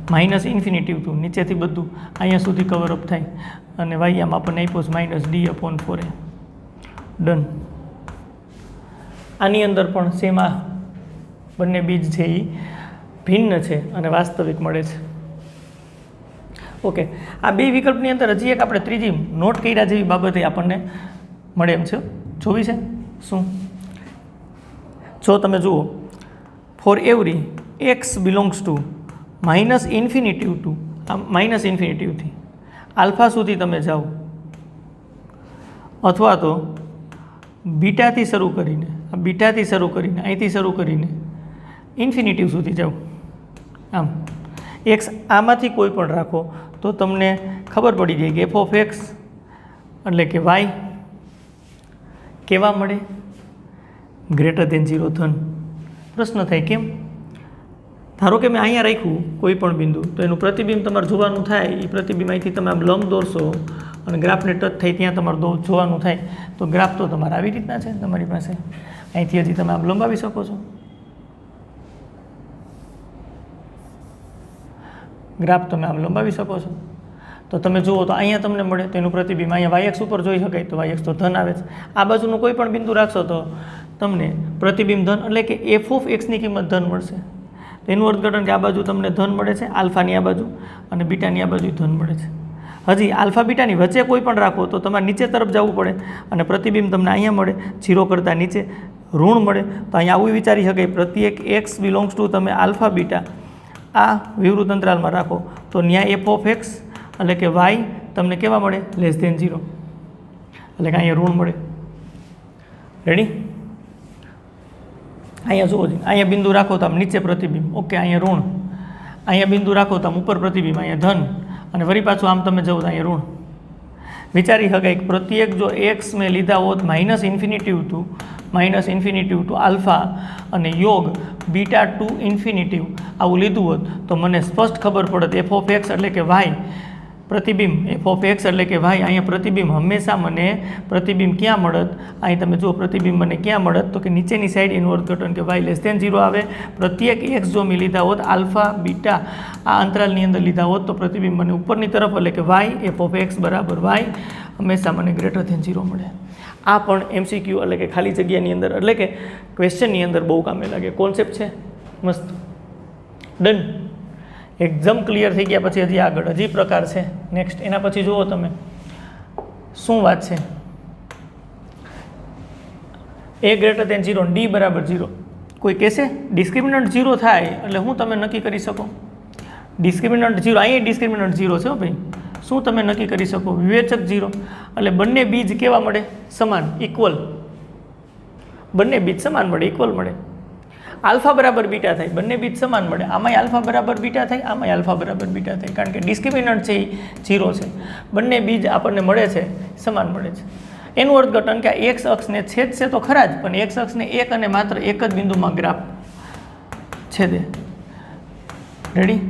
-ઇન્ફિનિટી ટુ નીચેથી બધું અહીંયા સુધી કવરઅપ થાય અને વાય આમ આપણને આપ્યો છે -d/4a. ડન. આની અંદર પણ સેમ આ બંને બીજ છે એ ભિન્ન છે અને વાસ્તવિક મળે છે. ઓકે, આ બે વિકલ્પની અંદર હજી એક આપણે ત્રીજી નોટ કર્યા જેવી બાબતે આપણને મળે એમ છે. જોવી છે શું? જો તમે જુઓ, for every x belongs to -infinity to -ઇન્ફિનિટીથી આલ્ફા સુધી તમે જાઓ, અથવા તો બીટાથી શરૂ કરીને અહીંથી શરૂ કરીને ઇન્ફિનિટી સુધી જાઓ. આમ x આમાંથી કોઈ પણ રાખો તો તમને ખબર પડી જાય કે f(x) એટલે કે y કેવા મળે? ગ્રેટર દેન 0 ધન. પ્રશ્ન થાય કેમ? ધારો કે મેં અહીંયા રાખ્યું કોઈ પણ બિંદુ, તો એનું પ્રતિબિંબ તમારે જોવાનું થાય. એ પ્રતિબિંબ અહીંથી તમે આમ લંબ દોરશો અને ગ્રાફને ટચ થઈ ત્યાં તમારે જોવાનું થાય. તો ગ્રાફ તો તમારે આવી રીતના છે તમારી પાસે. અહીંથી હજી તમે આમ લંબાવી શકો છો. ગ્રાફ તમે આમ લંબાવી શકો છો. તો તમે જુઓ તો અહીંયા તમને મળે તો એનું પ્રતિબિંબ અહીંયા y અક્ષ ઉપર જોઈ શકાય, તો y અક્ષ તો ધન આવે છે. આ બાજુનું કોઈ પણ બિંદુ રાખશો તો તમને પ્રતિબિંબ ધન એટલે કે f(x) ની કિંમત ધન મળશે. એનું અર્થઘટન કે આ બાજુ તમને ધન મળે છે, આલ્ફાની આ બાજુ, અને બીટાની આ બાજુ ધન મળે છે. હજી આલ્ફા બીટાની વચ્ચે કોઈ પણ રાખો તો તમારે નીચે તરફ જવું પડે અને પ્રતિબિંબ તમને અહીંયા મળે, 0 કરતાં નીચે ઋણ મળે. તો અહીંયા આવું વિચારી શકાય, પ્રત્યેક x બિલોંગ્સ ટુ તમે આલ્ફા બીટા આ વિવૃત અંતરાલમાં રાખો તો ન્યાય f(x) એટલે કે y તમને કેવા મળે? લેસ દેન 0, એટલે કે અહીંયા ઋણ મળે. રેડી? અહીંયા જુઓ, અહીંયા બિંદુ રાખો તો આમ નીચે પ્રતિબિંબ, ઓકે, અહીંયા ઋણ. અહીંયા બિંદુ રાખો તો આમ ઉપર પ્રતિબિંબ, અહીંયા ધન, અને વળી પાછું આમ તમે જવું તો અહીંયા ઋણ. વિચારી શકાય કે પ્રત્યેક જો x મેં લીધા હોત -ઇન્ફિનિટી ટુ આલ્ફા અને યોગ બીટા ટુ ઇન્ફિનિટી આવું લીધું હોત તો મને સ્પષ્ટ ખબર પડત f(x) એટલે કે y પ્રતિબિંબ એફ ઓફ એક્સ એટલે કે વાય, અહીંયા પ્રતિબિંબ હંમેશા મને પ્રતિબિંબ ક્યાં મળત, અહીં તમે જુઓ પ્રતિબિંબ મને ક્યાં મળત તો કે નીચેની સાઈડ એનું અર્થઘટન કે વાય લેસ ધેન 0 આવે. પ્રત્યેક એક્સ જો મેં લીધા હોત આલ્ફા બીટા આ અંતરાલની અંદર લીધા હોત તો પ્રતિબિંબ મને ઉપરની તરફ એટલે કે વાય એફ ઓફ એક્સ બરાબર વાય હંમેશા મને ગ્રેટર ધેન 0 મળે. આ પણ એમસીક્યુ એટલે કે ખાલી જગ્યાની અંદર એટલે કે ક્વેશ્ચનની અંદર બહુ કામે લાગે કોન્સેપ્ટ છે. મસ્ત, ડન. એક્ઝામ ક્લિયર થઈ ગયા પછી હજી આગળ હજી પ્રકાર છે નેક્સ્ટ. એના પછી જુઓ તમે શું વાત છે. એ ગ્રેટર દેન 0 ડી બરાબર 0. કોઈ કહેશે ડિસ્ક્રિમિનન્ટ 0 થાય એટલે હું તમે નક્કી કરી શકો ડિસ્ક્રિમિનન્ટ 0, અહીંયા ડિસ્ક્રિમિનન્ટ 0 છે ભાઈ. શું તમે નક્કી કરી શકો વિવેચક 0 એટલે બંને બીજ કેવા મળે સમાન ઇક્વલ, બંને બીજ સમાન મળે ઇક્વલ મળે. આલ્ફા બરાબર બીટા થાય બંને બીજ સમાન મળે, આમાંય આલ્ફા બરાબર બીટા થાય આમાંય આલ્ફા બરાબર બીટા થાય કારણ કે ડિસ્ક્રિમિનન્ટ છે એ 0 છે. બંને બીજ આપણને મળે છે સમાન મળે છે. એનું અર્થઘટન કે આ એક્સ અક્ષને છેદશે તો ખરા જ પણ એક્સ અક્ષને એક અને માત્ર એક જ બિંદુમાં ગ્રાફ છેદે. રેડી.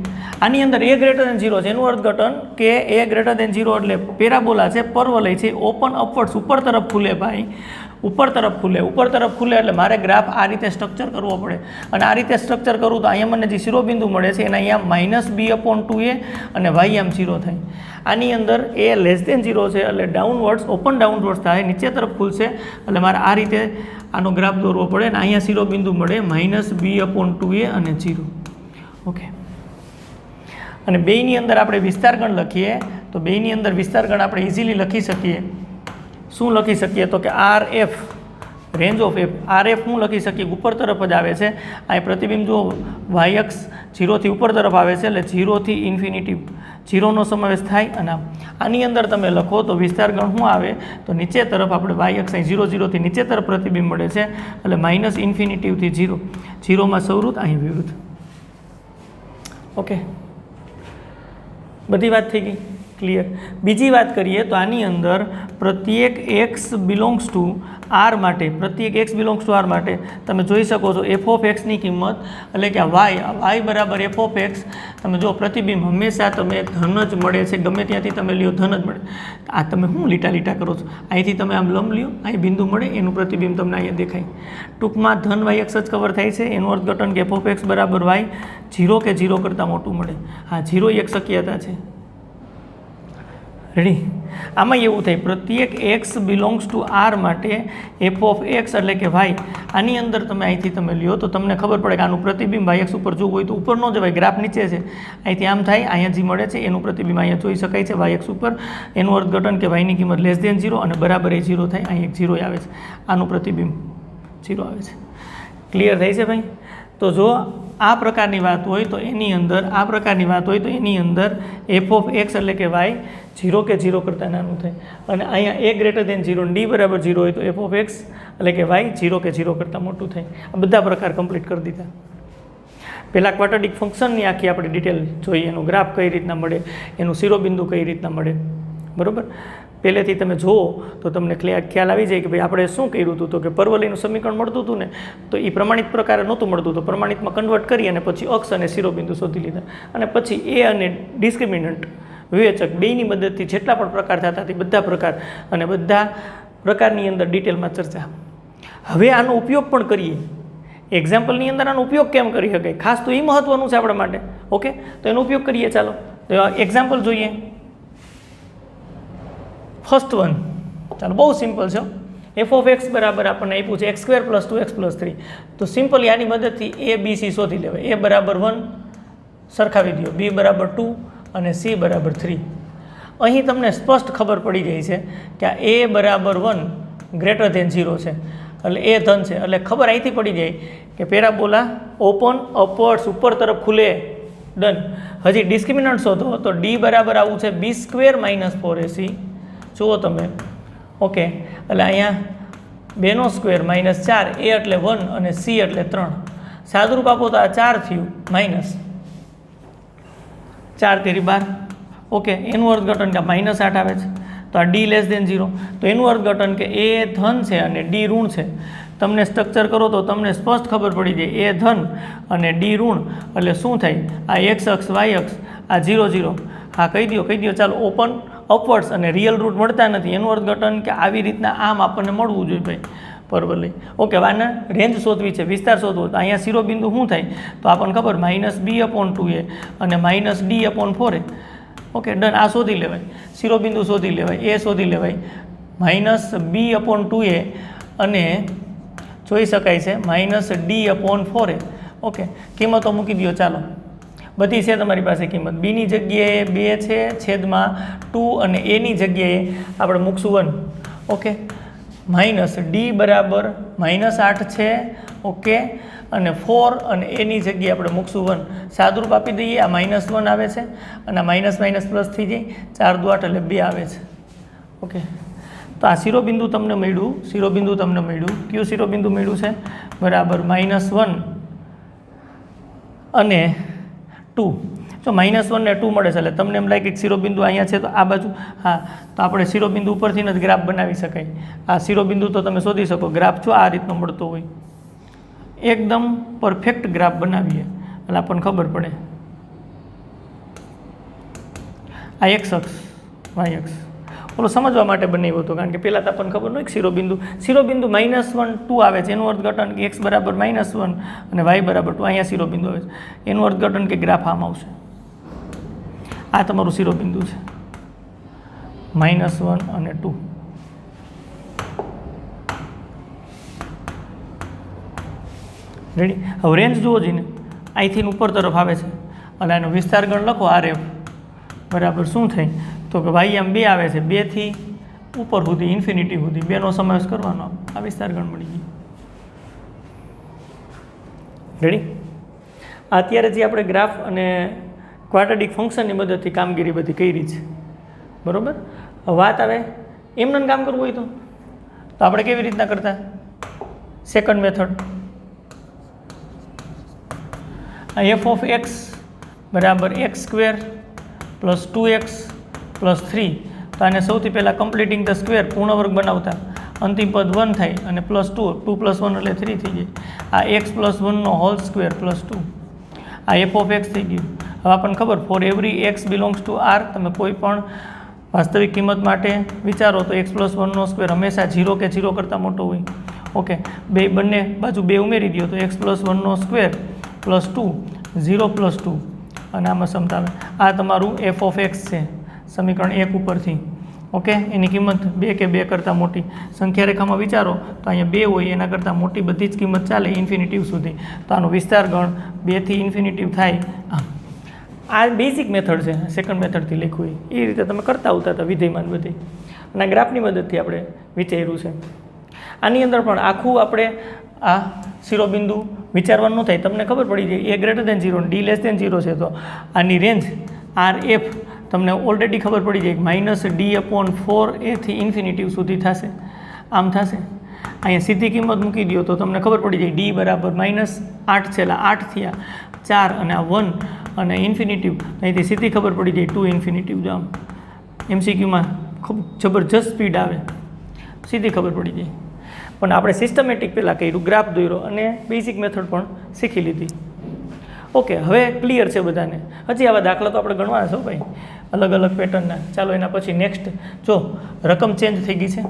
આની અંદર એ ગ્રેટર દેન 0 છે એનું અર્થઘટન કે એ ગ્રેટર દેન 0 એટલે પેરાબોલા છે પરવલય છે ઓપન અપવર્ડ્સ ઉપર તરફ ખુલે ભાઈ, ઉપર તરફ ખુલે એટલે મારે ગ્રાફ આ રીતે સ્ટ્રક્ચર કરવો પડે અને આ રીતે સ્ટ્રક્ચર કરવું તો અહીંયા મને જે શિરોબિંદુ મળે છે એના અહીંયા -b/2a અને y આમ 0 થાય. આની અંદર એ લેસ દેન 0 છે એટલે ડાઉનવર્ડ્સ ઓપન ડાઉનવર્ડ્સ થાય નીચે તરફ ખુલશે એટલે મારે આ રીતે આનો ગ્રાફ દોરવો પડે અને અહીંયા શિરોબિંદુ મળે -b/2a અને 0. ઓકે. અને બેયની અંદર આપણે વિસ્તારગણ લખીએ તો બેયની અંદર વિસ્તારગણ આપણે ઇઝીલી લખી શકીએ. શું લખી શકીએ તો કે R f range of f R f હું લખી શકીએ ઉપર તરફ જ આવે છે. અહીં પ્રતિબિંબ જો વાય અક્ષ 0 થી ઉપર તરફ આવે છે એટલે 0 થી ઇન્ફિનિટી 0નો સમાવેશ થાય. અને આની અંદર તમે લખો તો વિસ્તારગણ શું આવે તો નીચે તરફ આપણે વાય અક્ષ અહીં 0 0 થી નીચે તરફ પ્રતિબિંબ મળે છે એટલે -ઇન્ફિનિટીથી 0 0માં સવૃત અહીં વિવૃત. ઓકે, બધી વાત થઈ ગઈ ક્લિયર. બીજી વાત કરીએ તો આની અંદર પ્રત્યેક એક્સ બિલોંગ્સ ટુ આર માટે તમે જોઈ શકો છો એફ ઓફ એક્સની કિંમત એટલે કે વાય બરાબર એફ ઓફ એક્સ. તમે જો પ્રતિબિંબ હંમેશા તમે ધન જ મળે છે ગમે ત્યાંથી તમે લ્યો ધન જ મળે. આ તમે શું લીટા કરો છો અહીંથી તમે આમ લંબ લ્યો અહીં બિંદુ મળે એનું પ્રતિબિંબ તમને અહીંયા દેખાય. ટૂંકમાં ધન વાય એક્સ જ કવર થાય છે એનું અર્થઘટન કે એફ ઓફ એક્સ બરાબર વાય 0 કે 0 કરતાં મોટું મળે. હા 0 એક શક્યતા છે. રેડી. આમાં એવું થાય પ્રત્યેક એક્સ બિલોંગ્સ ટુ આર માટે એફ ઓફ એક્સ એટલે કે વાય આની અંદર તમે અહીંથી તમે લ્યો તો તમને ખબર પડે કે આનું પ્રતિબિંબ વાય એક્સ ઉપર જોવું હોય તો ઉપર ન જવાય ગ્રાફ નીચે છે અહીંથી આમ થાય અહીંયા જે મળે છે એનું પ્રતિબિંબ અહીંયા જોઈ શકાય છે વાય એક્સ ઉપર. એનું અર્થઘટન કે વાયની કિંમત લેસ દેન 0 અને બરાબર એ 0 થાય અહીં એક 0 આવે છે આનું પ્રતિબિંબ 0 આવે છે. ક્લિયર થાય છે ભાઈ. તો જો આ પ્રકારની વાત હોય તો એની અંદર એફ ઓફ એક્સ એટલે કે વાય 0 કે 0 કરતાં નાનું થાય અને અહીંયા એ ગ્રેટર દેન 0 ડી બરાબર 0 હોય તો એફ ઓફ એક્સ એટલે કે વાય 0 કે 0 કરતાં મોટું થાય. આ બધા પ્રકાર કમ્પ્લીટ કરી દીધા. પહેલાં ક્વાડ્રેટિક ફંક્શનની આખી આપણે ડિટેલ જોઈએ, એનું ગ્રાફ કઈ રીતના મળે, એનું શિરોબિંદુ કઈ રીતના મળે. બરાબર. પહેલેથી તમે જુઓ તો તમને ખ્યાલ આવી જાય કે ભાઈ આપણે શું કર્યું હતું તો કે પરવલયનું સમીકરણ મળતું હતું ને તો એ પ્રમાણિત પ્રકારે નહોતું મળતું તો પ્રમાણિતમાં કન્વર્ટ કરી અને પછી અક્ષ અને શિરોબિંદુ શોધી લીધા અને પછી એ અને ડિસ્ક્રિમિનન્ટ વિવેચક બેયની મદદથી જેટલા પણ પ્રકાર થતા તે બધા પ્રકાર અને બધા પ્રકારની અંદર ડિટેલમાં ચર્ચા. હવે આનો ઉપયોગ પણ કરીએ. એક્ઝામ્પલની અંદર આનો ઉપયોગ કેમ કરી શકાય ખાસ તો એ મહત્ત્વનું છે આપણા માટે. ઓકે, તો એનો ઉપયોગ કરીએ. ચાલો તો એક્ઝામ્પલ જોઈએ. ફર્સ્ટ વન ચાલો બહુ સિમ્પલ છે. એફ ઓફ એક્સ બરાબર આપણને આપ્યું છે x² + 2x + 3 તો સિમ્પલી આની મદદથી એ બી સી શોધી લેવાય. એ બરાબર 1 સરખાવી દો, બી બરાબર 2 અને સી બરાબર 3. અહીં તમને સ્પષ્ટ ખબર પડી ગઈ છે કે આ એ બરાબર 1 ગ્રેટર ધેન 0 છે એટલે એ ધન છે એટલે ખબર અહીંથી પડી જાય કે પેરાબોલા ઓપન અપવર્ડ્સ ઉપર તરફ ખુલે. ડન. હજી ડિસ્ક્રિમિનન્ટ શોધો તો ડી બરાબર આવું છે b² - 4ac. જુઓ તમે. ઓકે, એટલે અહીંયા 2² - 4 એ એટલે 1 અને સી એટલે 3. સાદુરૂપ આપો તો આ 4 થયું -4 તેરી 12. ઓકે, એનું અર્થઘટન કે -8 આવે છે તો આ ડી લેસ દેન 0 તો એનું અર્થઘટન કે એ ધન છે અને ડી ઋણ છે. તમને સ્ટ્રક્ચર કરો તો તમને સ્પષ્ટ ખબર પડી જાય એ ધન અને ડી ઋણ એટલે શું થાય આ એક્સ અક્ષ વાય અક્ષ આ 0 0. હા કહી દો ચાલો. ઓપન અપવર્ડ્સ અને રિયલ રૂટ મળતા નથી એનું અર્થઘટન કે આવી રીતના આમ આપણને મળવું જોઈએ ભાઈ પરવલી. ઓકે, આના રેન્જ શોધવી છે, વિસ્તાર શોધવો. તો અહીંયા શિરોબિંદુ શું થાય તો આપણને ખબર -b/2a અને -d/4a. Okay done. આ શોધી લેવાય, શિરોબિંદુ શોધી લેવાય, એ શોધી લેવાય. -b/2a અને જોઈ શકાય છે -d/4a. ઓકે, કિંમતો મૂકી દો ચાલો. બધી છે તમારી પાસે કિંમત. બીની જગ્યાએ 2 છે છેદમાં 2 અને એની જગ્યાએ આપણે મૂકશું 1. ઓકે, -d બરાબર -8 છે. ઓકે, અને 4 અને એની જગ્યાએ આપણે મૂકશું 1. સાદુરૂપ આપી દઈએ. આ -1 આવે છે અને આ માઇનસ પ્લસ થઈ જાય. 4 × 8 એટલે 2 આવે છે. ઓકે, તો આ શિરોબિંદુ તમને મળ્યું. કયું શિરોબિંદુ મળ્યું છે બરાબર -1 અને 2. જો -1 ને 2 મળે છે એટલે તમને એમ લાગે કે શિરોબિંદુ અહીંયા છે તો આ બાજુ. હા, તો આપણે શિરોબિંદુ ઉપરથી જ ગ્રાફ બનાવી શકાય. આ શિરોબિંદુ તો તમે શોધી શકો. ગ્રાફ જો આ રીતનો મળતો હોય, એકદમ પરફેક્ટ ગ્રાફ બનાવીએ એટલે આપણને ખબર પડે. આ x અક્ષ, y અક્ષ ઓલો સમજવા માટે બનાવ્યો હતો, કારણ કે પહેલાં તો આપણને ખબર ન હોય કે શિરોબિંદુ -1 2 આવે છે એનું અર્થઘટન કે x બરાબર -1 અને y બરાબર 2. અહીંયા શિરોબિંદુ આવે છે એનું અર્થઘટન કે ગ્રાફ આમ આવશે. આ તમારું શિરોબિંદુ છે -1 અને 2. રેડી. હવે રેન્જ જુઓ જઈને અહીંથી ઉપર તરફ આવે છે એટલે એનો વિસ્તાર ગણ લખો. RF બરાબર શું થાય તો કે y આમ 2 આવે છે, 2 થી ઉપર સુધી ઇન્ફિનિટી સુધી 2 નો સમાવેશ કરવાનો. આ વિસ્તાર ગણ મળી ગયો. રેડી. અત્યારે જે આપણે ગ્રાફ અને ક્વાડ્રેટિક ફંક્શનની મદદથી કામગીરી બધી કરી છે બરાબર. વાત આવે એમને કામ કરવું હોય તો આપણે કેવી રીતના કરતા? Second method. f(x) બરાબર x² + 2x + 3. તો આને સૌથી પહેલાં કમ્પ્લીટિંગ ધ સ્ક્વેર પૂર્ણવર્ગ બનાવતા. અંતિમ પદ 1 થાય અને +2 2 + 1 એટલે 3 થઈ જાય. આ x + 1 નો હોલ સ્ક્વેર + 2. આ f(x) થઈ ગયું. હવે આપણને ખબર four every x belongs two R. તમે કોઈ પણ વાસ્તવિક કિંમત માટે વિચારો તો x + 1 નો સ્ક્વેર હંમેશા 0 કે 0 કરતાં મોટો હોય. ઓકે, બંને બાજુ 2 ઉમેરી દો તો x + 1 નો સ્ક્વેર + 2 0 + 2 અને આમાં સમતાવે. આ તમારું f(x) છે સમીકરણ 1 ઉપરથી. ઓકે, એની કિંમત 2 કે 2 કરતાં મોટી. સંખ્યા રેખામાં વિચારો તો અહીંયા 2 હોય એના કરતાં મોટી બધી જ કિંમત ચાલે ઇન્ફિનિટિવ સુધી. તો આનો વિસ્તાર ગણ 2 થી ઇન્ફિનિટિવ થાય. આ બેઝિક મેથડ છે, સેકન્ડ મેથડથી લખ્યું હોય એ રીતે તમે કરતા આવતા હતા વિધેયમાન બધી. અને આ ગ્રાફની મદદથી આપણે વિચાર્યું છે. આની અંદર પણ આખું આપણે આ શિરોબિંદુ વિચારવાનું ન થાય. તમને ખબર પડી જાય a > 0 અને d < 0 છે તો આની રેન્જ RF તમને ઓલરેડી ખબર પડી જાય -d/4a થી ઇન્ફિનિટિવ સુધી થશે. આમ થશે. અહીંયા સીધી કિંમત મૂકી દો તો તમને ખબર પડી જાય d બરાબર -8 છે એટલે 8 થયા 4 અને આ 1 અને ઇન્ફિનિટિવ. અહીંથી સીધી ખબર પડી જાય 2 ઇન્ફિનિટિવ. જો આમ MCQમાં ખૂબ જબરજસ્ત સ્પીડ આવે, સીધી ખબર પડી જાય. પણ આપણે સિસ્ટમેટિક પહેલાં કર્યું, ગ્રાફ દોર્યો અને બેઝિક મેથડ પણ શીખી લીધી. ઓકે, હવે ક્લિયર છે બધાને. હજી આવા દાખલા તો આપણે ગણવાના છો ભાઈ, અલગ અલગ પેટર્નના. ચાલો એના પછી નેક્સ્ટ. જો રકમ ચેન્જ થઈ ગઈ છે.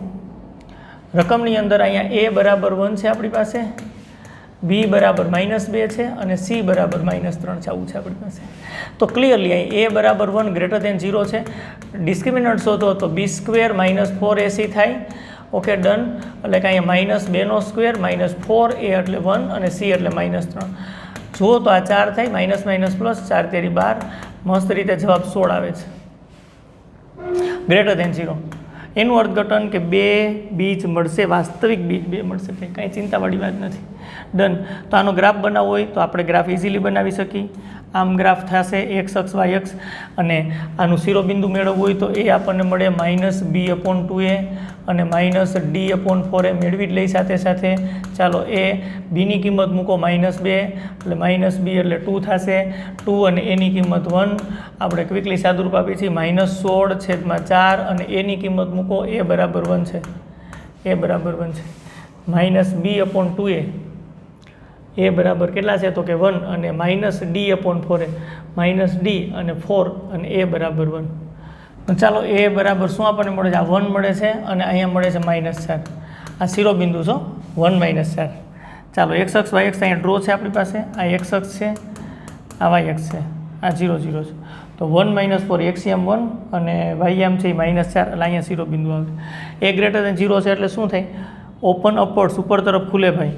રકમની અંદર અહીંયા a બરાબર 1 છે આપણી પાસે, b બરાબર -2 છે અને c બરાબર -3 છે. આવું છે આપણી પાસે. તો ક્લિયરલી અહીં a બરાબર 1 > 0 છે. ડિસ્ક્રિમિનન્ટ શોધો તો b² - 4ac થાય. Okay done. એટલે કે અહીંયા -2 નો સ્ક્વેર -4a એટલે 1 અને c એટલે -3. જુઓ તો આ 4 થાય, માઇનસ પ્લસ 4 તેરી 12. મસ્ત રીતે જવાબ 16 આવે છે. > 0 એનું અર્થઘટન કે 2 બીજ મળશે, વાસ્તવિક બીજ 2 મળશે. કાંઈ ચિંતાવાળી વાત નથી. ડન. તો આનો ગ્રાફ બનાવવો હોય તો આપણે ગ્રાફ ઇઝીલી બનાવી શકીએ. આમ ગ્રાફ થશે x અક્ષ y અક્ષ. અને આનું શિરોબિંદુ મેળવવું હોય તો એ આપણને મળે -b/2a અને -d/4a મેળવી જ લઈ સાથે સાથે. ચાલો બીની કિંમત મૂકો -2 એટલે -b એટલે 2 થશે. 2 અને એની કિંમત 1. આપણે ક્વિકલી સાદુરૂપ આપીએ છીએ -16/4 અને એની કિંમત મૂકો a બરાબર 1 છે. a બરાબર 1 છે. -b/2a એ બરાબર કેટલા છે તો કે 1 અને -d/4a -d અને 4 અને a બરાબર 1. ચાલો એ બરાબર શું આપણને મળે છે? આ 1 મળે છે અને અહીંયા મળે છે -4. આ શિરોબિંદુ છો 1 - 4. ચાલો x અક્ષ y અક્ષ અહીંયા ડ્રો છે આપણી પાસે. આ x અક્ષ છે, આ y અક્ષ છે, આ 0 0 છે. તો 1 - 4 x આમ 1 અને y આમ છે -4 એટલે અહીંયા શિરોબિંદુ આવે. a > 0 છે એટલે શું થાય? ઓપન અપવર્ડ્સ ઉપર તરફ ખુલે ભાઈ.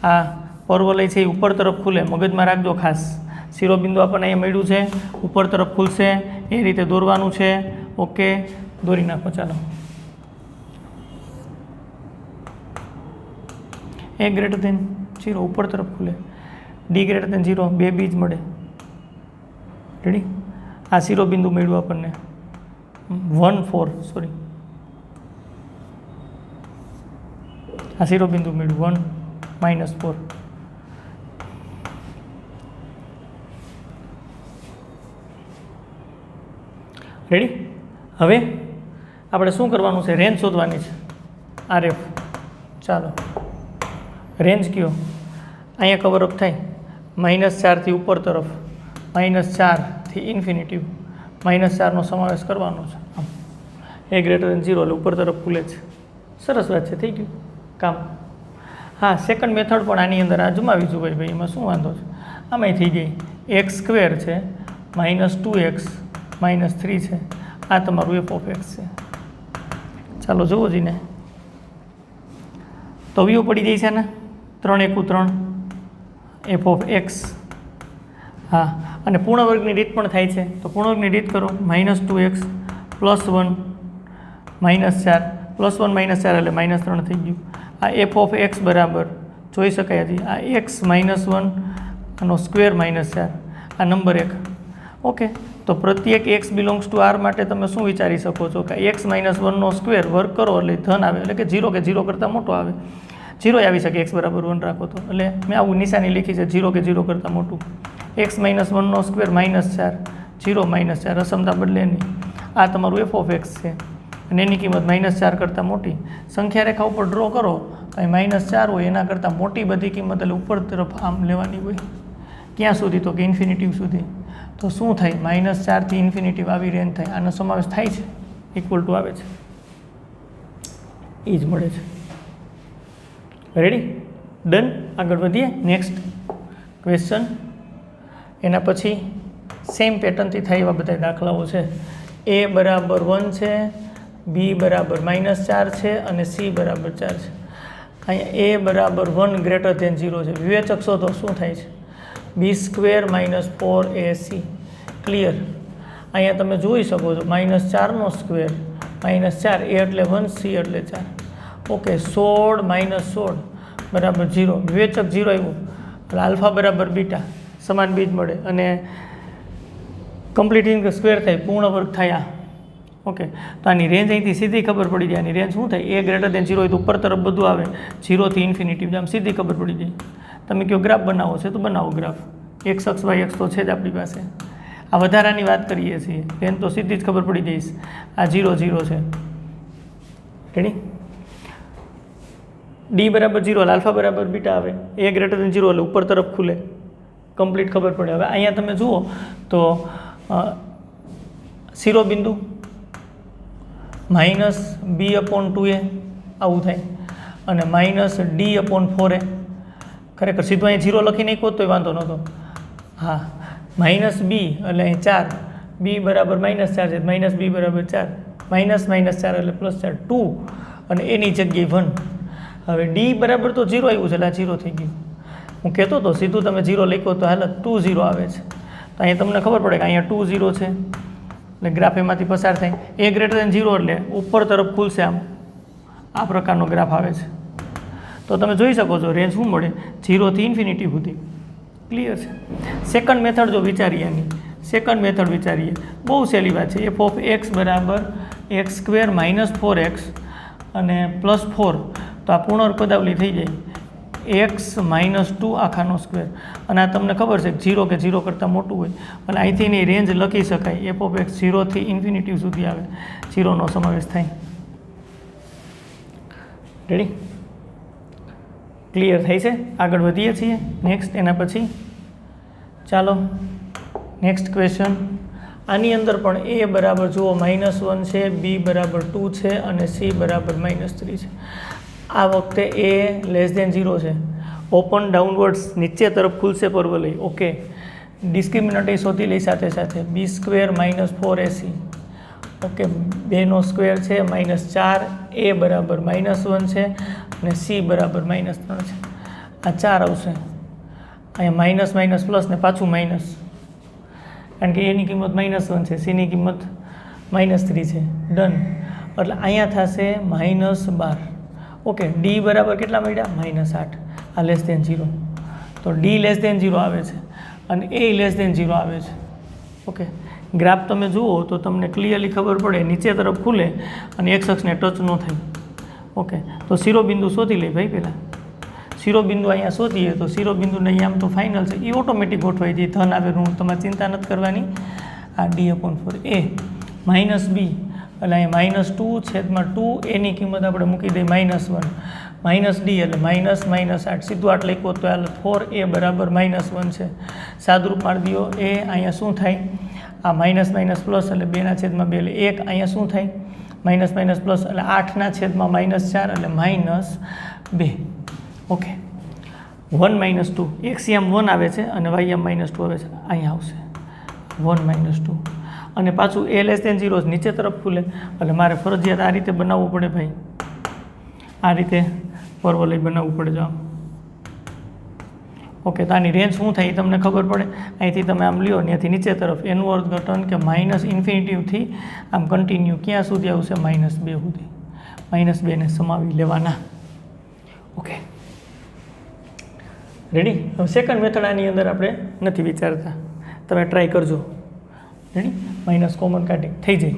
આ પર્વલય છે એ ઉપર તરફ ખુલે, મગજમાં રાખજો ખાસ. શિરોબિંદુ આપણને અહીંયા મળ્યું છે, ઉપર તરફ ખુલશે, એ રીતે દોરવાનું છે. ઓકે, દોરી નાખો. ચાલો a > 0 ઉપર તરફ ખુલે, d > 0 બે બીજ મળે. રેડી? આ શિરોબિંદુ મળ્યું આપણને 1 4 સોરી આ શિરોબિંદુ મળ્યું 1 - 4. રેડી? હવે આપણે શું કરવાનું છે? રેન્જ શોધવાની છે. RF. ચાલો રેન્જ કયો? અહીંયા કવરઅપ થાય -4 થી ઉપર તરફ, -4 થી ઇન્ફિનિટી, -4 નો સમાવેશ કરવાનો છે. આમ a > 0 એટલે ઉપર તરફ ખુલે છે. સરસ વાત છે, થઈ ગયું કામ. હા, સેકન્ડ મેથડ પણ આની અંદર આજમાવી જોવાય ભાઈ, એમાં શું વાંધો છે? આમાંય થઈ ગઈ. x² છે, -2x -3 છે, આ તમારું f(x) છે. ચાલો જુઓ જીને, તો વ્યૂ પડી જાય છે ને 3 × 3 f(x). હા, અને પૂર્ણ વર્ગની રીત પણ થાય છે, તો પૂર્ણ વર્ગની રીત કરો. -2x +1 -4 +1 -4 એટલે -3 થઈ ગયું. આ f(x) બરાબર જોઈ શકાય હજી આ x - 1 આનો સ્ક્વેર -4 આ નંબર 1. ઓકે, તો પ્રત્યેક x બિલોંગ્સ ટુ r માટે તમે શું વિચારી શકો છો કે x - 1 નો સ્ક્વેર વર્ગ કરો એટલે ધન આવે, એટલે કે 0 કે 0 કરતાં મોટો આવે. 0 આવી શકે x બરાબર 1 રાખો તો, એટલે મેં આવું નિશાની લીખી છે 0 કે 0 કરતાં મોટું. x - 1 નો સ્ક્વેર -4 0 -4 અસમતા બદલે નહીં. આ તમારું f(x) છે અને એની કિંમત -4 કરતાં મોટી. સંખ્યા રેખા ઉપર ડ્રો કરો, અહીં -4 હોય એના કરતાં મોટી બધી કિંમત એટલે ઉપર તરફ આમ લેવાની હોય. ક્યાં સુધી? તો કે ઇન્ફિનિટિવ સુધી. તો શું થાય? -4 થી ઇન્ફિનિટિવ આવી રેન્જ થાય. આનો સમાવેશ થાય છે, ઇક્વલ ટુ આવે છે, એ જ મળે છે. રેડી? ડન? આગળ વધીએ નેક્સ્ટ ક્વેશ્ચન. એના પછી સેમ પેટર્નથી થાય એવા બધા દાખલાઓ છે. a બરાબર 1 છે, b બરાબર -4 છે અને c બરાબર 4 છે. અહીંયા a બરાબર 1 > 0 છે. વિવેચક શોધો, શું થાય છે? b² - 4ac. ક્લિયર? અહીંયા તમે જોઈ શકો છો -4 નો સ્ક્વેર -4, a એટલે 1 c એટલે 4. ઓકે, 16 - 16 બરાબર 0. વિવેચક 0 આવ્યું એટલે આલ્ફા બરાબર બીટા સમાન બીજ મળે અને કમ્પ્લીટ સ્ક્વેર થાય, પૂર્ણ વર્ગ થાય. ઓકે, તો આની રેન્જ અહીંથી સીધી ખબર પડી જાય. આની રેન્જ શું થાય? a > 0 હોય તો ઉપર તરફ બધું આવે, 0 થી ઇન્ફિનિટી આમ સીધી ખબર પડી જાય. તમે કયો ગ્રાફ બનાવો છે તો બનાવો ગ્રાફ, x અક્ષ y અક્ષ તો છે જ આપણી પાસે. આ વધારાની વાત કરીએ છીએ, રેન્જ તો સીધી જ ખબર પડી જઈશ. આ 0 0 છે. રેડી? d બરાબર 0 એટલે આલ્ફા બરાબર બીટા આવે, a > 0 એટલે ઉપર તરફ ખુલે, કમ્પ્લીટ ખબર પડે. હવે અહીંયા તમે જુઓ તો શિરોબિંદુ -b/2a આવું થાય અને -d/4a. ખરેખર સીધું અહીં 0 લખી નાખ્યો તો વાંધો નહોતો. હા, -b એટલે અહીં 4, b બરાબર -4 છે, -b બરાબર 4, -4 એટલે +4 2 અને એની જગ્યાએ 1. હવે d બરાબર તો 0 આવ્યું છે એટલે આ 0 થઈ ગયું. હું કહેતો હતો સીધું તમે 0 લખ્યો તો હાલત 2 0 આવે છે. તો અહીંયા તમને ખબર પડે કે અહીંયા 2 0 છે એટલે ગ્રાફ એમાંથી પસાર થાય. a > 0 એટલે ઉપર તરફ ખુલશે, આમ આ પ્રકારનો ગ્રાફ આવે છે. તો તમે જોઈ શકો છો રેન્જ શું મળે? 0 થી ઇન્ફિનિટી સુધી. ક્લિયર છે? સેકન્ડ મેથડ જો વિચારીએ, એની સેકન્ડ મેથડ વિચારીએ, બહુ સહેલી વાત છે. f(x) બરાબર x² - 4x અને +4, તો આ પૂર્ણ પદાવલી થઈ જાય x - 2 આખાનો સ્ક્વેર. અને આ તમને ખબર છે 0 કે 0 કરતાં મોટું હોય એટલે અહીંથી એની રેન્જ લખી શકાય. f(x) 0 થી ઇન્ફિનિટી સુધી આવે, 0 નો સમાવેશ થાય. રેડી? ક્લિયર થાય છે? આગળ વધીએ છીએ નેક્સ્ટ એના પછી. ચાલો નેક્સ્ટ ક્વેશ્ચન. આની અંદર પણ એ બરાબર જુઓ -1 છે, બી બરાબર 2 છે અને સી બરાબર -3 છે. આ વખતે એ <0 છે. ઓપન ડાઉનવર્ડ્સ નીચે તરફ ખુલશે પરવલય. ઓકે, ડિસ્ક્રિમિનન્ટ એ શોધી લઈ સાથે સાથે. b² - 4ac. ઓકે, 2નો સ્ક્વેર છે -4, એ બરાબર -1 છે અને સી બરાબર -3 છે. આ 4 આવશે અહીંયા માઇનસ માઇનસ પ્લસ ને પાછું માઇનસ, કારણ કે એની કિંમત -1 છે, સીની કિંમત -3 છે. ડન. એટલે અહીંયા થશે -12. ઓકે, ડી બરાબર કેટલા મળ્યા? -8. આ <0. તો ડી <0 આવે છે અને એ <0 આવે છે. ઓકે, ગ્રાફ તમે જુઓ તો તમને ક્લિયરલી ખબર પડે, નીચે તરફ ખુલે અને એક્સ અક્ષને ટચ ન થાય. ઓકે, તો શિરોબિંદુ શોધી લઈ ભાઈ. પહેલાં શિરોબિંદુ અહીંયા શોધીએ તો શિરોબિંદુને અહીંયા આમ તો ફાઇનલ છે, એ ઓટોમેટિક ગોઠવાઈ જાય. ધન આવે ઋણ, તમારે ચિંતા નથી કરવાની. આ d/4 એ -b એટલે અહીંયા -2/2, એની કિંમત આપણે મૂકી દઈએ -1, -d એટલે -8. સીધું આટલે લખો તો હાલ 4a બરાબર -1 છે. સાદરૂપ મારી દો. એ અહીંયા શું થાય? આ માઇનસ પ્લસ એટલે 2/2 એટલે 1. અહીંયા શું થાય? માઇનસ પ્લસ એટલે 8/4 એટલે -2. ઓકે, 1 - 2. x આમ 1 આવે છે અને y આમ -2 આવે છે. અહીંયા આવશે 1 - 2 અને પાછું a <0 નીચે તરફ ખુલે એટલે મારે ફરજિયાત આ રીતે બનાવવું પડે ભાઈ. આ રીતે પરવલય બનાવવું પડે. જાઓ. ઓકે, તો આની રેન્જ શું થાય એ તમને ખબર પડે. અહીંથી તમે આમ લ્યો, ત્યાંથી નીચે તરફ એનું અર્થઘટન કે -∞થી આમ કન્ટિન્યુ ક્યાં સુધી આવશે? -2 સુધી. -2ને સમાવી લેવાના. Okay, ready. હવે સેકન્ડ મેથડ આની અંદર આપણે નથી વિચારતા, તમે ટ્રાય કરજો. રેડી, માઇનસ કોમન કાઢી થઈ જાય.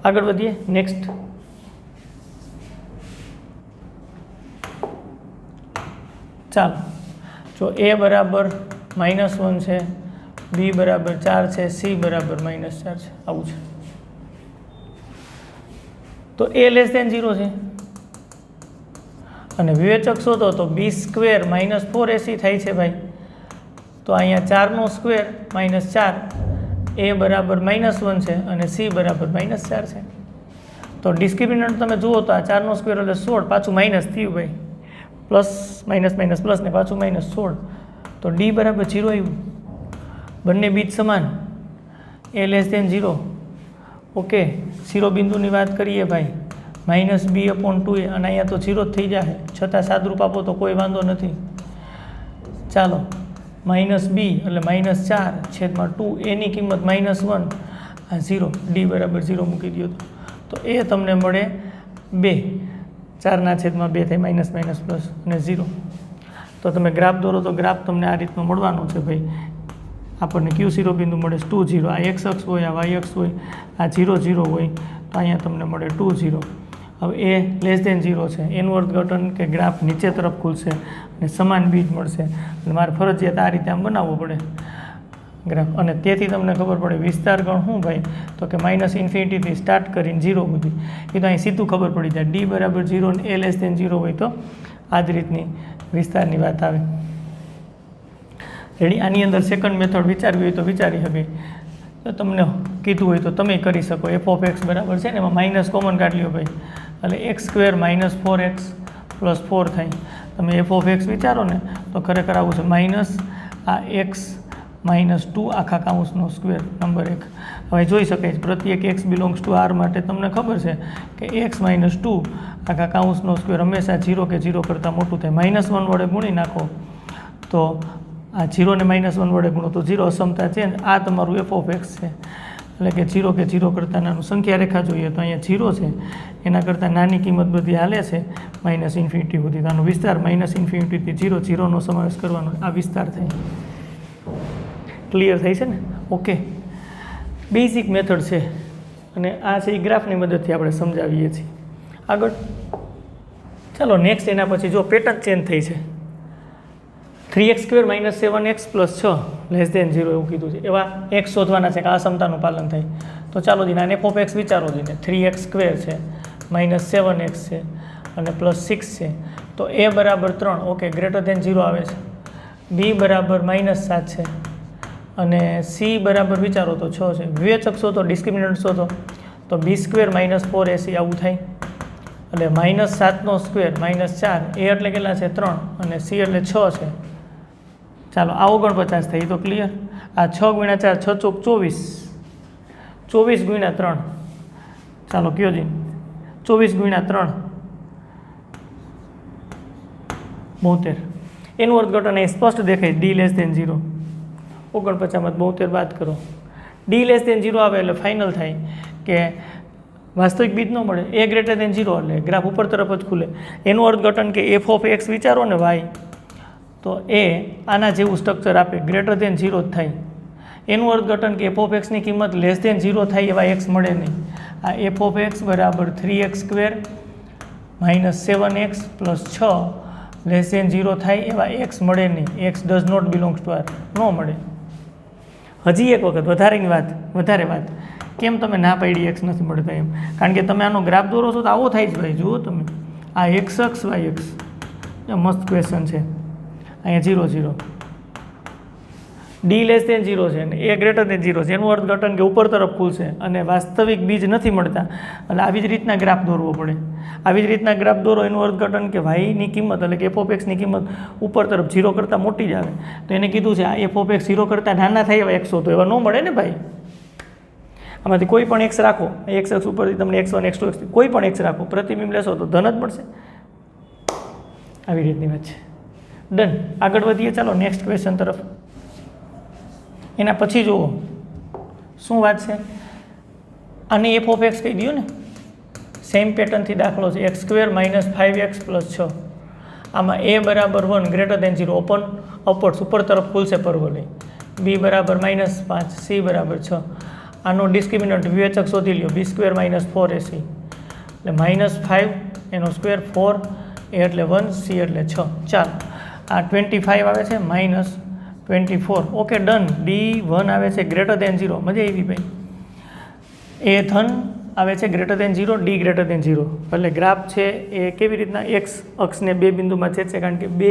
આગળ વધીએ નેક્સ્ટ. ચાલો, જો એ બરાબર -1 છે, બી બરાબર 4 છે, સી બરાબર -4 છે. આવું છે. તો એ <0 છે અને વિવેચક શોધો તો b² - 4ac થાય છે ભાઈ. તો અહીંયા 4નો સ્ક્વેર -4, એ બરાબર -1 છે અને સી બરાબર -4 છે. તો ડિસ્ક્રિમિનન્ટ તમે જુઓ તો આ 4નો સ્ક્વેર એટલે 16, પાછું માઇનસ થયું ભાઈ, પ્લસ માઇનસ પ્લસ ને પાછું -16. તો ડી બરાબર 0 આવ્યું. બંને બીજ સમાન, એ <0. ઓકે, શિરોબિંદુની વાત કરીએ ભાઈ, -b/2a અને અહીંયા તો 0 જ થઈ જાય, છતાં સાદરૂપ આપો તો કોઈ વાંધો નથી. ચાલો, -b એટલે -4/2, એની કિંમત -1, આ 0, ડી બરાબર 0 મૂકી દો તો એ તમને મળે 2. 4/2 થાય, માઇનસ પ્લસ અને 0. તો તમે ગ્રાફ દોરો તો ગ્રાફ તમને આ રીતનો મળવાનો છે ભાઈ. આપણને ક્યુ શિરોબિંદુ મળે 2 0, આ x અક્ષ હોય, આ y અક્ષ હોય, આ 0 0 હોય, તો અહીંયા તમને મળે 2 0. હવે એ <0 છે, એનું અર્થઘટન કે ગ્રાફ નીચે તરફ ખુલશે અને સમાન બીજ મળશે. એટલે મારે ફરજિયાત આ રીતે આમ બનાવવો પડે ગ્રાફ. અને તેથી તમને ખબર પડે વિસ્તાર ગણ શું ભાઈ, તો કે -∞ થી સ્ટાર્ટ કરીને 0 સુધી. એ તો અહીં સીધું ખબર પડી જાય. ડી બરાબર 0 અને એ <0 હોય તો આ જ રીતની વિસ્તારની વાત આવે. રેડી. આની અંદર સેકન્ડ મેથડ વિચારવી હોય તો વિચારી શકે. તો તમને કીધું હોય તો તમે કરી શકો. f(x) બરાબર છે ને, એમાં માઇનસ કોમન કાઢી લ્યો ભાઈ, એટલે x² - 4x + 4 થાય. તમે f(x) વિચારો ને તો ખરેખર આવું છે, માઇનસ આ x -2 આખા કાઉન્સનો સ્ક્વેર, નંબર 1. હવે જોઈ શકાય પ્રત્યેક x બિલોંગ્સ ટુ r માટે તમને ખબર છે કે x -2 આખા કાઉન્સનો સ્ક્વેર હંમેશા 0 કે 0 કરતાં મોટું થાય. -1 વડે ગુણી નાખો તો આ 0 ને -1 વડે ગુણો તો 0 અસમતા છે. આ તમારું f(x) છે, એટલે કે 0 કે 0 કરતાં નાનું. સંખ્યા રેખા જોઈએ તો અહીંયા 0 છે, એના કરતાં નાની કિંમત બધી હાલે છે -∞ સુધી. આનો વિસ્તાર -∞ થી 0 0નો સમાવેશ કરવાનો, આ વિસ્તાર થાય. ક્લિયર થાય છે ને? ઓકે, બેઝિક મેથડ છે અને આ છે એ ગ્રાફની મદદથી આપણે સમજાવીએ છીએ. આગળ ચાલો નેક્સ્ટ. એના પછી જો પેટર્ન ચેન્જ થઈ છે, 3x² - 7x + 6 <0 એવું કીધું છે. એવા x શોધવાના છે કે આ સમતાનું પાલન થાય. તો ચાલો જીને આને f(x) વિચારો જીને. 3x² છે, -7x છે અને +6 છે. તો એ બરાબર 3 ઓકે ગ્રેટર દેન 0 આવે છે, બી બરાબર -7 છે અને સી બરાબર વિચારો તો 6 છે. વિવેચક શોધો, ડિસ્ક્રિમિનન્ટ શોધો તો b² - 4ac આવું થાય એટલે -7નો સ્ક્વેર -4 એ એટલે કેટલા છે 3 અને સી એટલે 6 છે. ચાલો આ 49 થઈ તો ક્લિયર. આ 6 × 4 6 ચોક 24, 24 × 3 ચાલો કયો જી 24 × 3 72. એનું અર્થઘટન એ સ્પષ્ટ દેખાય d < 0. 49 72 બાદ કરો, d < 0 આવે એટલે ફાઇનલ થાય કે વાસ્તવિક બીજ ન મળે. a > 0 એટલે ગ્રાફ ઉપર તરફ જ ખુલે. એનું અર્થઘટન કે f(x) વિચારો ને y તો એ આના જેવું સ્ટ્રક્ચર આપે, ગ્રેટર દેન 0 જ થાય. એનું અર્થઘટન કે f(x) ની કિંમત <0 થાય એવા x મળે નહીં. આ f(x) બરાબર 3x² - 7x + 6 <0 થાય એવા x મળે નહીં. x does not belongs to R, ન મળે. હજી એક વખત વધારે વાત કેમ તમે ના પાડી x નથી મળતા એમ? કારણ કે તમે આનો ગ્રાફ દોરો છો તો આવો થાય જ ભાઈ. જુઓ તમે આ x અક્ષ y અક્ષ, મસ્ત ક્વેશ્ચન છે. અહીંયા 0 0 d < 0 છે અને a > 0 છે. એનું અર્થઘટન કે ઉપર તરફ ખુલશે અને વાસ્તવિક બીજ નથી મળતા એટલે આવી જ રીતના ગ્રાફ દોરવો પડે. આવી જ રીતના ગ્રાફ દોરો એનું અર્થઘટન કે yની કિંમત એટલે કે f(x) ની કિંમત ઉપર તરફ 0 કરતાં મોટી જ આવે. તો એને કીધું છે આ f(x) 0 કરતાં નાના થાય એવા x તો એવા ન મળે ને ભાઈ. આમાંથી કોઈ પણ x રાખો, x અક્ષ ઉપરથી તમને x1 x2 x3 કોઈ પણ x રાખો, પ્રતિબિંબ લેશો તો ધન જ મળશે. આવી રીતની વાત છે. ડન. આગળ વધીએ ચાલો નેક્સ્ટ ક્વેશ્ચન તરફ. એના પછી જુઓ શું વાત છે. આને f(x) કહી દો ને, સેમ પેટર્નથી દાખલો છે. x² - 5x + 6. આમાં a બરાબર 1 ગ્રેટર દેન 0 ઓપન અપવર્ડ્સ ઉપર તરફ ખુલશે પરવલય, b બરાબર -5, c બરાબર 6. આનો ડિસ્ક્રિમિનન્ટ વિવેચક શોધી લ્યો, b² - 4ac એટલે -5 એનો સ્ક્વેર 4 a એટલે 1 c એટલે 6. ચાલો આ 25 આવે છે -24 ઓકે ડન. d1 આવે છે ગ્રેટર દેન 0. મજા આવી ભાઈ. એ ધન આવે છે ગ્રેટર દેન 0, d > 0 એટલે ગ્રાફ છે એ કેવી રીતના x અક્ષને બે બિંદુમાં છેદશે કારણ કે બે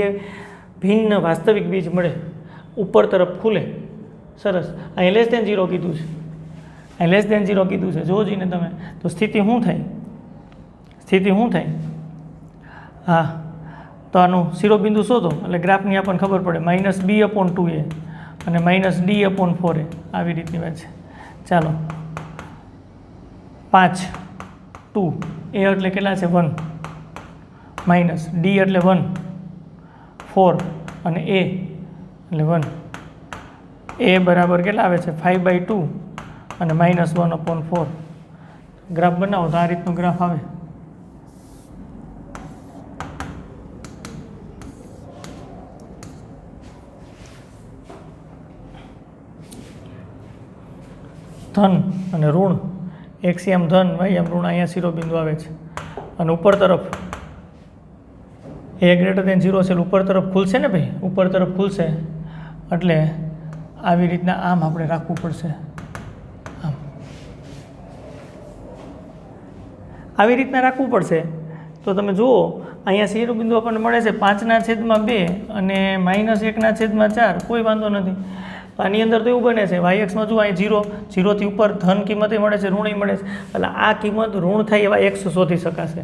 ભિન્ન વાસ્તવિક બીજ મળે, ઉપર તરફ ખુલે. સરસ. અહીં <0 કીધું છે, અહીં <0 કીધું છે. જોવો જોઈને તમે તો સ્થિતિ શું થાય? હા તો આનું શિરોબિંદુ શોધો એટલે ગ્રાફની આપણને ખબર પડે. -b/2a અને -d/4a આવી રીતની વાત છે. ચાલો 5 2 a એટલે કેટલા છે 1 માઇનસ d એટલે 1 4 અને a એટલે 1. a બરાબર કેટલા આવે છે 5/2 અને -1/4. ગ્રાફ બનાવો તો આ રીતનો ગ્રાફ આવે. ધન અને ઋણ, x એમ ધન y એમ ઋણ, અહીંયા શિરોબિંદુ આવે છે અને ઉપર તરફ a > 0 છે ઉપર તરફ ખુલશે ને ભાઈ, ઉપર તરફ ખુલશે એટલે આવી રીતના આમ આપણે રાખવું પડશે. આમ આવી રીતના રાખવું પડશે. તો તમે જુઓ અહીંયા શિરોબિંદુ આપણને મળે છે 5/2 અને -1/4. કોઈ વાંધો નથી. આની અંદર તો એવું બને છે y અક્ષમાં જુઓ અહીં 0 થી ઉપર ધન કિંમતે મળે છે, ઋણ મળે છે એટલે આ કિંમત ઋણ થાય એવા x શોધી શકાશે.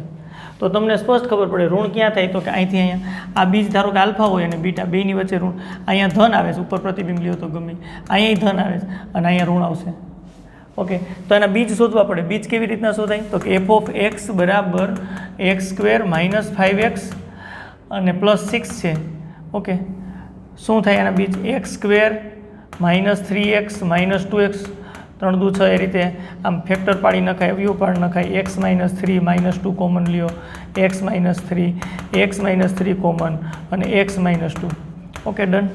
તો તમને સ્પષ્ટ ખબર પડે ઋણ ક્યાં થાય તો કે અહીંથી અહીંયા આ બીજ ધારો કે આલ્ફા હોય અને બીટા બેની વચ્ચે ઋણ. અહીંયા ધન આવે છે, ઉપર પ્રતિબિંબ લ્યો તો ગમે, અહીંયા ધન આવે છે અને અહીંયા ઋણ આવશે. ઓકે તો એના બીજ શોધવા પડે. બીજ કેવી રીતના શોધાય તો કે f(x) બરાબર x² - 5x અને +6 છે. ઓકે શું થાય એના બીજ x² -3x -2x 3 દુ 6 એ રીતે આમ ફેક્ટર પાડી નખાય, અવયવ પાડી નખાય. x - 3 -2 કોમન લ્યો, x - 3 x - 3 કોમન અને x - 2. Okay done.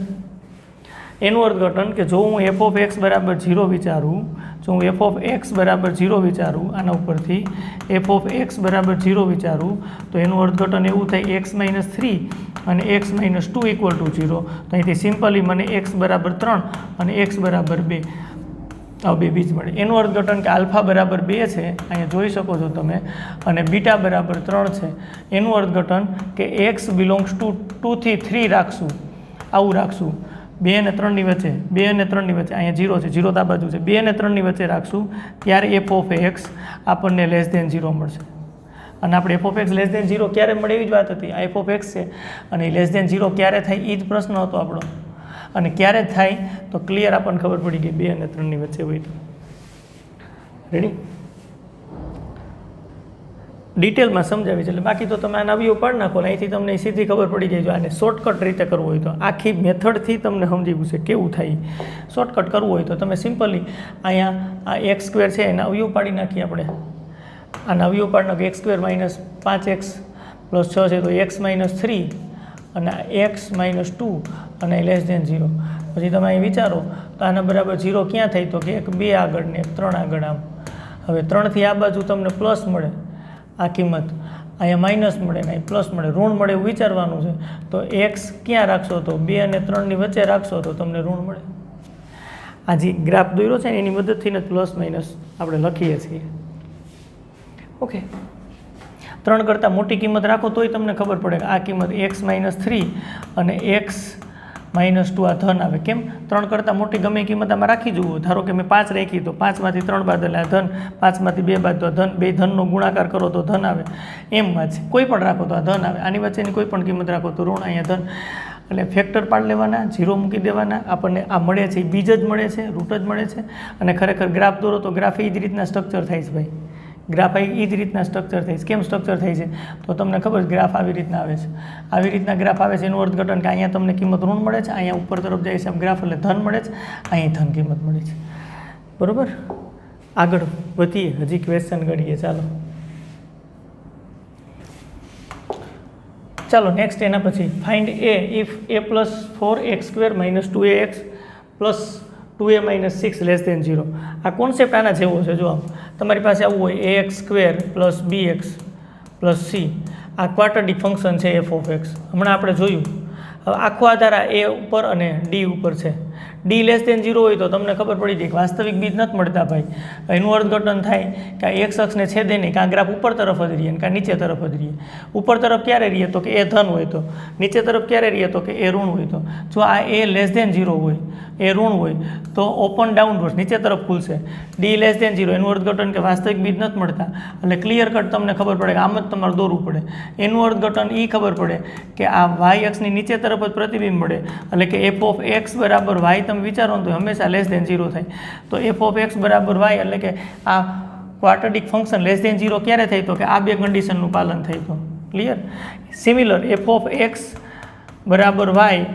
એનું અર્થઘટન કે જો હું f(x) બરાબર 0 વિચારું, આના ઉપરથી f(x) બરાબર 0 વિચારું તો એનું અર્થઘટન એવું થાય x - 3 અને x - 2 = 0. તો અહીંથી સિમ્પલી મને x બરાબર 3 અને x બરાબર 2 હવે બે બીજ મળે. એનું અર્થઘટન કે આલ્ફા બરાબર 2 છે, અહીંયા જોઈ શકો છો તમે, અને બીટા બરાબર 3 છે. એનું અર્થઘટન કે એક્સ બિલોંગ્સ ટુ 2 થી 3 રાખશું, આવું રાખશું. 2 અને 3 ની વચ્ચે, 2 અને 3 ની વચ્ચે, અહીંયા 0 છે, 0 તો આ બાજુ છે, 2 અને 3 ની વચ્ચે રાખશું, ત્યારે એફ ઓફ એક્સ આપણને લેસ દેન 0 મળશે. અને આપણે f of x less than 0 ક્યારે મળે એવી જ વાત હતી. આ એફ ઓફ એક્સ છે અને લેસ દેન 0 ક્યારે થાય એ જ પ્રશ્ન હતો આપણો. અને ક્યારે થાય તો ક્લિયર આપણને ખબર પડી ગઈ 2 અને 3 ની વચ્ચે હોય તો. રેડી? ડિટેલમાં સમજાવી છે એટલે બાકી તો તમે આના અવયવ પાડી નાખો, અહીંથી તમને સીધી ખબર પડી જાય. જો આને શોર્ટકટ રીતે કરવું હોય તો આખી મેથડથી તમને સમજાવ્યું છે કેવું થાય. શોર્ટકટ કરવું હોય તો તમે સિમ્પલી અહીંયા આ એક્સ સ્ક્વેર છે એના અવયવ પાડી નાખીએ આપણે. આના અવયવ પાડી નાખો. X square minus 5x plus 6 છે તો એક્સ માઇનસ 3 અને એક્સ માઇનસ 2 અને લેસ દેન 0. પછી તમે અહીં વિચારો તો આના બરાબર 0 ક્યાં થાય તો કે એક 2 આગળ ને એક 3 આગળ. આમ હવે 3થી આ બાજુ તમને પ્લસ મળે આ કિંમત, અહીંયા માઇનસ મળે ને અહીં પ્લસ મળે, ઋણ મળે એવું વિચારવાનું છે. તો એક્સ ક્યાં રાખશો તો 2 અને 3 ની વચ્ચે રાખશો તો તમને ઋણ મળે. આ જે ગ્રાફ દોર્યો છે ને એની મદદથી જ પ્લસ માઇનસ આપણે લખીએ છીએ. ઓકે, 3 કરતાં મોટી કિંમત રાખો તોય તમને ખબર પડે કે આ કિંમત એક્સ માઇનસ 3 અને એક્સ માઇનસ 2 આ ધન આવે. કેમ? 3 કરતાં મોટી ગમે એ કિંમત આમાં રાખી જુઓ. ધારો કે મેં 5 રાખી તો 5માંથી 3 બાદ એટલે આ ધન, 5માંથી 2 બાદ તો ધન, બે ધનનો ગુણાકાર કરો તો ધન આવે. એમ વાત છે, કોઈ પણ રાખો તો આ ધન આવે. આની વચ્ચેની કોઈ પણ કિંમત રાખો તો ઋણ, અહીંયા ધન. એટલે ફેક્ટર પાડી લેવાના, 0 મૂકી દેવાના. આપણને આ મળે છે એ બીજ જ મળે છે, રૂટ જ મળે છે. અને ખરેખર ગ્રાફ દોરો તો ગ્રાફ એ જ રીતના સ્ટ્રક્ચર થાય છે ભાઈ. ગ્રાફ એ જ રીતના સ્ટ્રક્ચર થાય છે. કેમ સ્ટ્રક્ચર થાય છે તો તમને ખબર, ગ્રાફ આવી રીતના આવે છે. આવી રીતના ગ્રાફ આવે છે એનું અર્થઘટન કે અહીંયા તમને કિંમત ઋણ મળે છે, અહીંયા ઉપર તરફ જાય છે આમ ગ્રાફ એટલે ધન મળે છે, અહીં ધન કિંમત મળે છે. બરાબર? આગળ વધીએ, હજી ક્વેશ્ચન ગણીએ. ચાલો નેક્સ્ટ એના પછી find a if a plus 4x square minus 2ax plus 2a minus 6 less than 0. આ કોન્સેપ્ટ આના જેવો છે. જો તમારી પાસે આવું હોય ax square plus bx plus c, આ ક્વાડ્રેટિક ફંક્શન છે એફ ઓફ એક્સ. હમણાં આપણે જોયું. હવે આખો આધાર આ એ ઉપર અને ડી ઉપર છે. ડી લેસ દેન 0 હોય તો તમને ખબર પડી જાય કે વાસ્તવિક બીજ નથી મળતા ભાઈ. એનું અર્થઘટન થાય કે આ એક્સ અક્ષને છેદે નહીં, કાં ગ્રાફ ઉપર તરફ જ રહીએ કાં નીચે તરફ જ રહીએ. ઉપર તરફ ક્યારે રહીએ તો કે એ ધન હોય તો, નીચે તરફ ક્યારે રહીએ તો કે એ ઋણ હોય તો. જો આ એ લેસ દેન 0 હોય, એ ઋણ હોય તો ઓપન ડાઉનવર્ડ નીચે તરફ ખુલશે. ડી લેસ દેન 0 એનું અર્થઘટન કે વાસ્તવિક બીજ નથી મળતા. એટલે ક્લિયર કટ તમને ખબર પડે કે આમ જ તમારે દોરવું પડે. એનું અર્થઘટન એ ખબર પડે કે આ વાય અક્ષની નીચે તરફ જ પ્રતિબિંબ મળે. એટલે કે એફ ઓફ એક્સ બરાબર વાય તમે વિચારો તો હંમેશા લેસ દેન 0 થાય. તો એફ ઓફ એક્સ બરાબર વાય એટલે કે આ ક્વાડ્રેટિક ફંક્શન લેસ દેન 0 ક્યારે થાય તો કે આ બે કન્ડિશનનું પાલન થાય તો. Clear? Similar F of x બરાબર વાય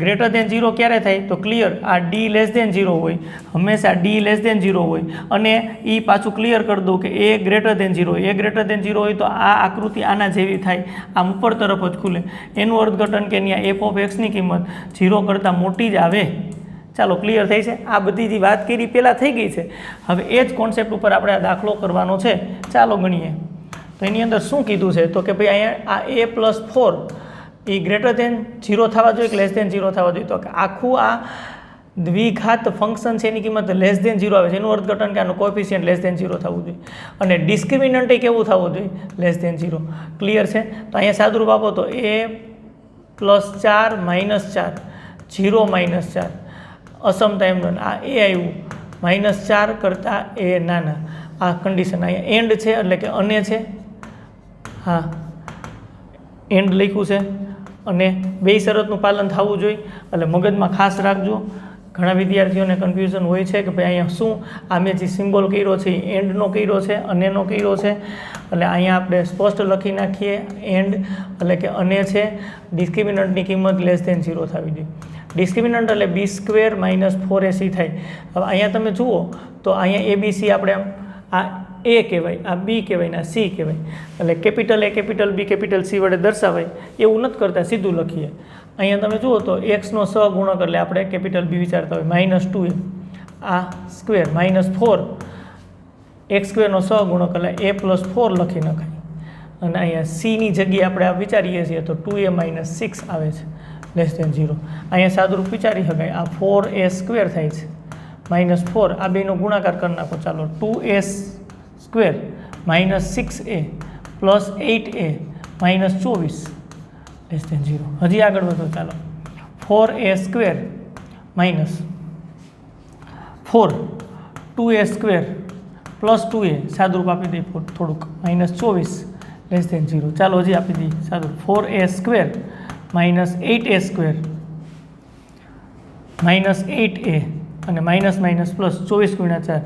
ગ્રેટર દેન 0 ક્યારે થાય તો ક્લિયર આ ડી લેસ દેન 0 હોય, હંમેશા ડી લેસ દેન 0 હોય. અને એ પાછું ક્લિયર કરી દઉં કે એ ગ્રેટર દેન 0, એ ગ્રેટર દેન 0 હોય તો આ આકૃતિ આના જેવી થાય, આમ ઉપર તરફ જ ખુલે. એનું અર્થઘટન કે ત્યાં એફ ઓફ એક્સની કિંમત 0 કરતાં મોટી જ આવે. ચાલો ક્લિયર થઈ છે. આ બધી જે વાત કરી પહેલાં થઈ ગઈ છે. હવે એ જ કોન્સેપ્ટ ઉપર આપણે આ દાખલો કરવાનો છે. ચાલો ગણીએ. તો એની અંદર શું કીધું છે તો કે ભાઈ અહીંયા આ a plus 4 A greater than 0 થવા જોઈએ કે લેસ દેન 0 થવા જોઈએ. તો કે આખું આ દ્વિઘાત ફંક્શન છે એની કિંમત લેસ દેન 0 આવે છે. એનું અર્થઘટન કે આનું કોએફિશિયન્ટ લેસ દેન 0 થવું જોઈએ. અને ડિસ્ક્રિમિનન્ટ એ કેવું થવું જોઈએ? Less than 0. ક્લિયર છે? તો અહીંયા સાદુરૂપ આપો તો a પ્લસ 4 માઇનસ 4, 0 માઇનસ 4, અસમતા એમ આ એ આવ્યું -4 કરતાં એ નાના. આ કન્ડિશન અહીંયા એન્ડ છે એટલે કે અને છે. હા, એન્ડ લખ્યું છે અને બે શરતનું પાલન થવું જોઈએ. એટલે મગજમાં ખાસ રાખજો. ઘણા વિદ્યાર્થીઓને કન્ફ્યુઝન હોય છે કે ભાઈ અહીંયા શું આ મેં જે સિમ્બોલ કર્યો છે એ એન્ડનો કર્યો છે, અનેનો કર્યો છે. એટલે અહીંયા આપણે સ્પષ્ટ લખી નાખીએ એન્ડ એટલે કે અને છે. ડિસ્ક્રિમિનન્ટની કિંમત લેસ દેન 0 થવી જોઈએ. ડિસ્ક્રિમિનન્ટ એટલે બી સ્ક્વેર માઇનસ 4ac થાય. હવે અહીંયા તમે જુઓ તો અહીંયા abc આપણે આ એ કહેવાય, આ બી કહેવાય ને આ સી કહેવાય. એટલે capital A capital B capital C વડે દર્શાવાય એવું નથી કરતા, સીધું લખીએ. અહીંયા તમે જુઓ તો એક્સનો સહગુણક એટલે આપણે કેપિટલ બી વિચારતા હોય -2 આ સ્ક્વેર -4 એક્સ સ્ક્વેરનો સહગુણક એટલે a પ્લસ 4 લખી નખાય. અને અહીંયા સીની જગ્યાએ આપણે આ વિચારીએ છીએ તો 2a - 6 આવે છે લેસ દેન 0. અહીંયા સાદુરૂપ વિચારી શકાય. આ 4a સ્ક્વેર થાય છે -4 આ બેનો ગુણાકાર કરી નાખો ચાલો 2a² -6a + 8a -24 <0 હજી આગળ વધો ચાલો 4a² -4 2a² + 2a સાદુરૂપ આપી દઈએ થોડુંક -24 0 ચાલો હજી આપી દઈએ સાદું 4a² -8a² -8a અને માઇનસ માઇનસ પ્લસ 24 × 4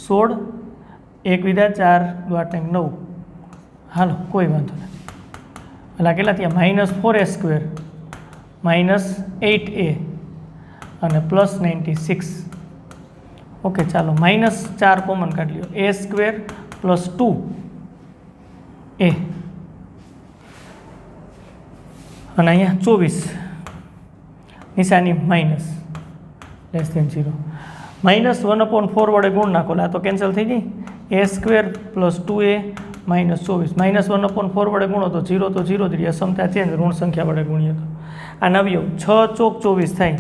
16 1 વિધા 4 8 9 હાલો કોઈ વાંધો નથી એટલે કેટલા થયા -4a² -8a અને +96 ઓકે ચાલો -4 કોમન કાઢી લો a² + 2a અને અહીંયા 24 નિશાની માઇનસ <0 -1/4 વડે ગુણ નાખો આ તો કેન્સલ થઈ ગઈ a² + 2a -24 -1/4 વડે ગુણો તો 0 તો 0 જ રહી અસમતા ચેન્જ ઋણ સંખ્યા વડે ગુણીએ તો આ નવ્યો 6 ચોક 24 થાય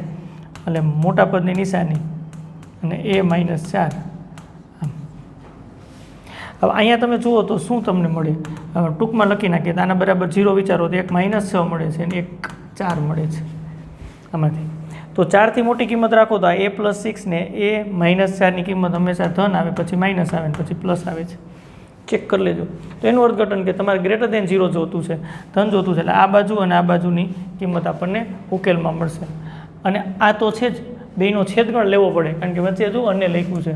એટલે મોટા પદની નિશાની અને a -4 હવે અહીંયા તમે જુઓ તો શું તમને મળે હવે ટૂંકમાં લખી નાખીએ તો આના બરાબર 0 વિચારો તો એક -6 મળે છે અને એક 4 મળે છે આમાંથી તો 4 થી મોટી કિંમત રાખો તો આ a + 6 ને a -4 ની કિંમત હંમેશા ધન આવે પછી માઇનસ આવે ને પછી પ્લસ આવે છે ચેક કરી લેજો તો એનું અર્થઘટન કે તમારે >0 જોતું છે ધન જોતું છે એટલે આ બાજુ અને આ બાજુની કિંમત આપણને ઉકેલમાં મળશે અને આ તો છે જ બેનો છેદગણ લેવો પડે કારણ કે વચ્ચે જો અન્ય લખ્યું છે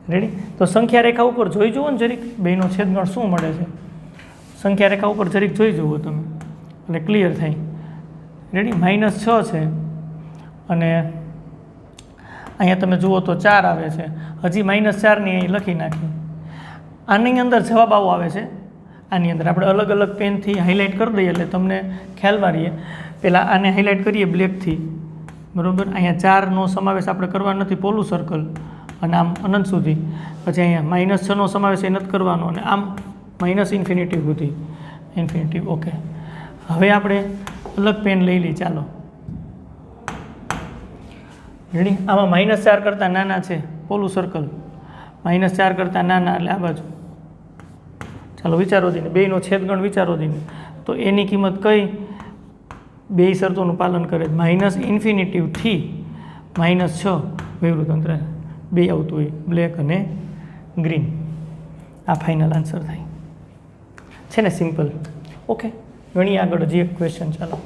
રેડી તો સંખ્યા રેખા ઉપર જોઈ જુઓ ને જરીક બેનો છેદગણ શું મળે છે સંખ્યા રેખા ઉપર જરીક જોઈ જુઓ તમે એટલે ક્લિયર થાય રેડી -6 છે અને અહીંયા તમે જુઓ તો 4 આવે છે હજી -4 ની અહીં લખી નાખી આની અંદર જવાબ આવો આવે છે આની અંદર આપણે અલગ અલગ પેનથી હાઇલાઇટ કરી દઈએ એટલે તમને ખ્યાલમાં રહીએ પહેલાં આને હાઇલાઇટ કરીએ બ્લેકથી બરાબર અહીંયા 4નો સમાવેશ આપણે કરવા નથી પોલું સર્કલ અને આમ અનંત સુધી પછી અહીંયા -6નો સમાવેશ એ નથી કરવાનો અને આમ -∞ સુધી ઇન્ફિનિટી ઓકે હવે આપણે અલગ પેન લઈ લઈએ ચાલો રેડી આમાં -4 કરતાં નાના છે પોલું સર્કલ -4 કરતાં નાના એટલે આ બાજુ ચાલો વિચારો દઈને બેનો છેદગણ વિચારો દઈને તો એની કિંમત કઈ બે શરતોનું પાલન કરે -∞ થી -6 વિવૃત અંતર બે આવતું હોય બ્લેક અને ગ્રીન આ ફાઇનલ આન્સર થાય છે ને સિમ્પલ ઓકે ગણી આગળ હજી એક ક્વેશ્ચન ચાલો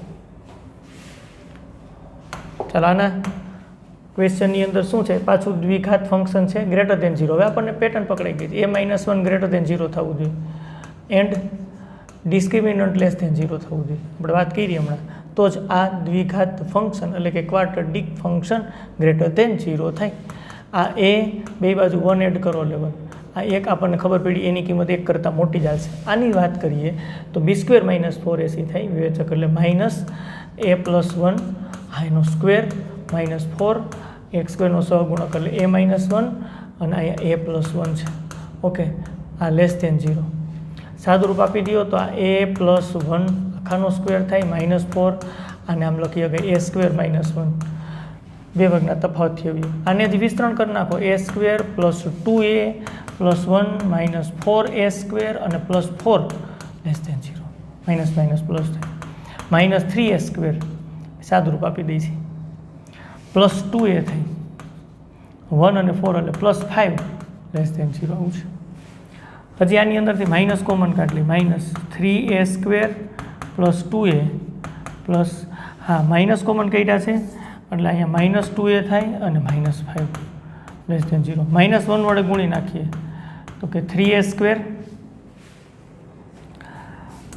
આના ક્વેશ્ચનની અંદર શું છે પાછું દ્વિઘાત ફંક્શન છે >0 હવે આપણને પેટર્ન પકડાઈ ગઈ છે a -1 >0 થવું જોઈએ એન્ડ ડિસ્ક્રિમિનન્ટ <0 થવું જોઈએ આપણે વાત કરી હમણાં તો જ આ દ્વિઘાત ફંક્શન એટલે કે ક્વાડ્રેટિક ફંક્શન >0 થાય આ a બે બાજુ 1 એડ કરો એટલે 1 આ એક આપણને ખબર પડી એની કિંમત 1 કરતાં મોટી જ આવશે આની વાત કરીએ તો b² -4ac થાય વિવેચક એટલે -a + 1 એનો સ્ક્વેર -4 x² નો સહગુણક એટલે a -1 અને અહીંયા a + 1 છે ઓકે આ <0 સાદુરૂપ આપી દો તો આ a + 1 આખાનો સ્ક્વેર થાય -4 અને આમ લખીએ કે a² -1 બે વર્ગના તફાવત થયો આને જ વિસ્તરણ કરી નાખો a² + 2a + 1 -4a² અને +4 <0 પ્લસ થાય -3a² સાદુરૂપ આપી દઈ છે +2a થઈ 1 અને 4 એટલે +5 <0 આવું છે હજી આની અંદરથી માઇનસ કોમન કાઢી -3a² + 2a પ્લસ હા માઇનસ કોમન કાઢ્યા છે એટલે અહીંયા -2a થાય અને -5 <0 -1 વડે ગુણી નાખીએ તો કે 3a²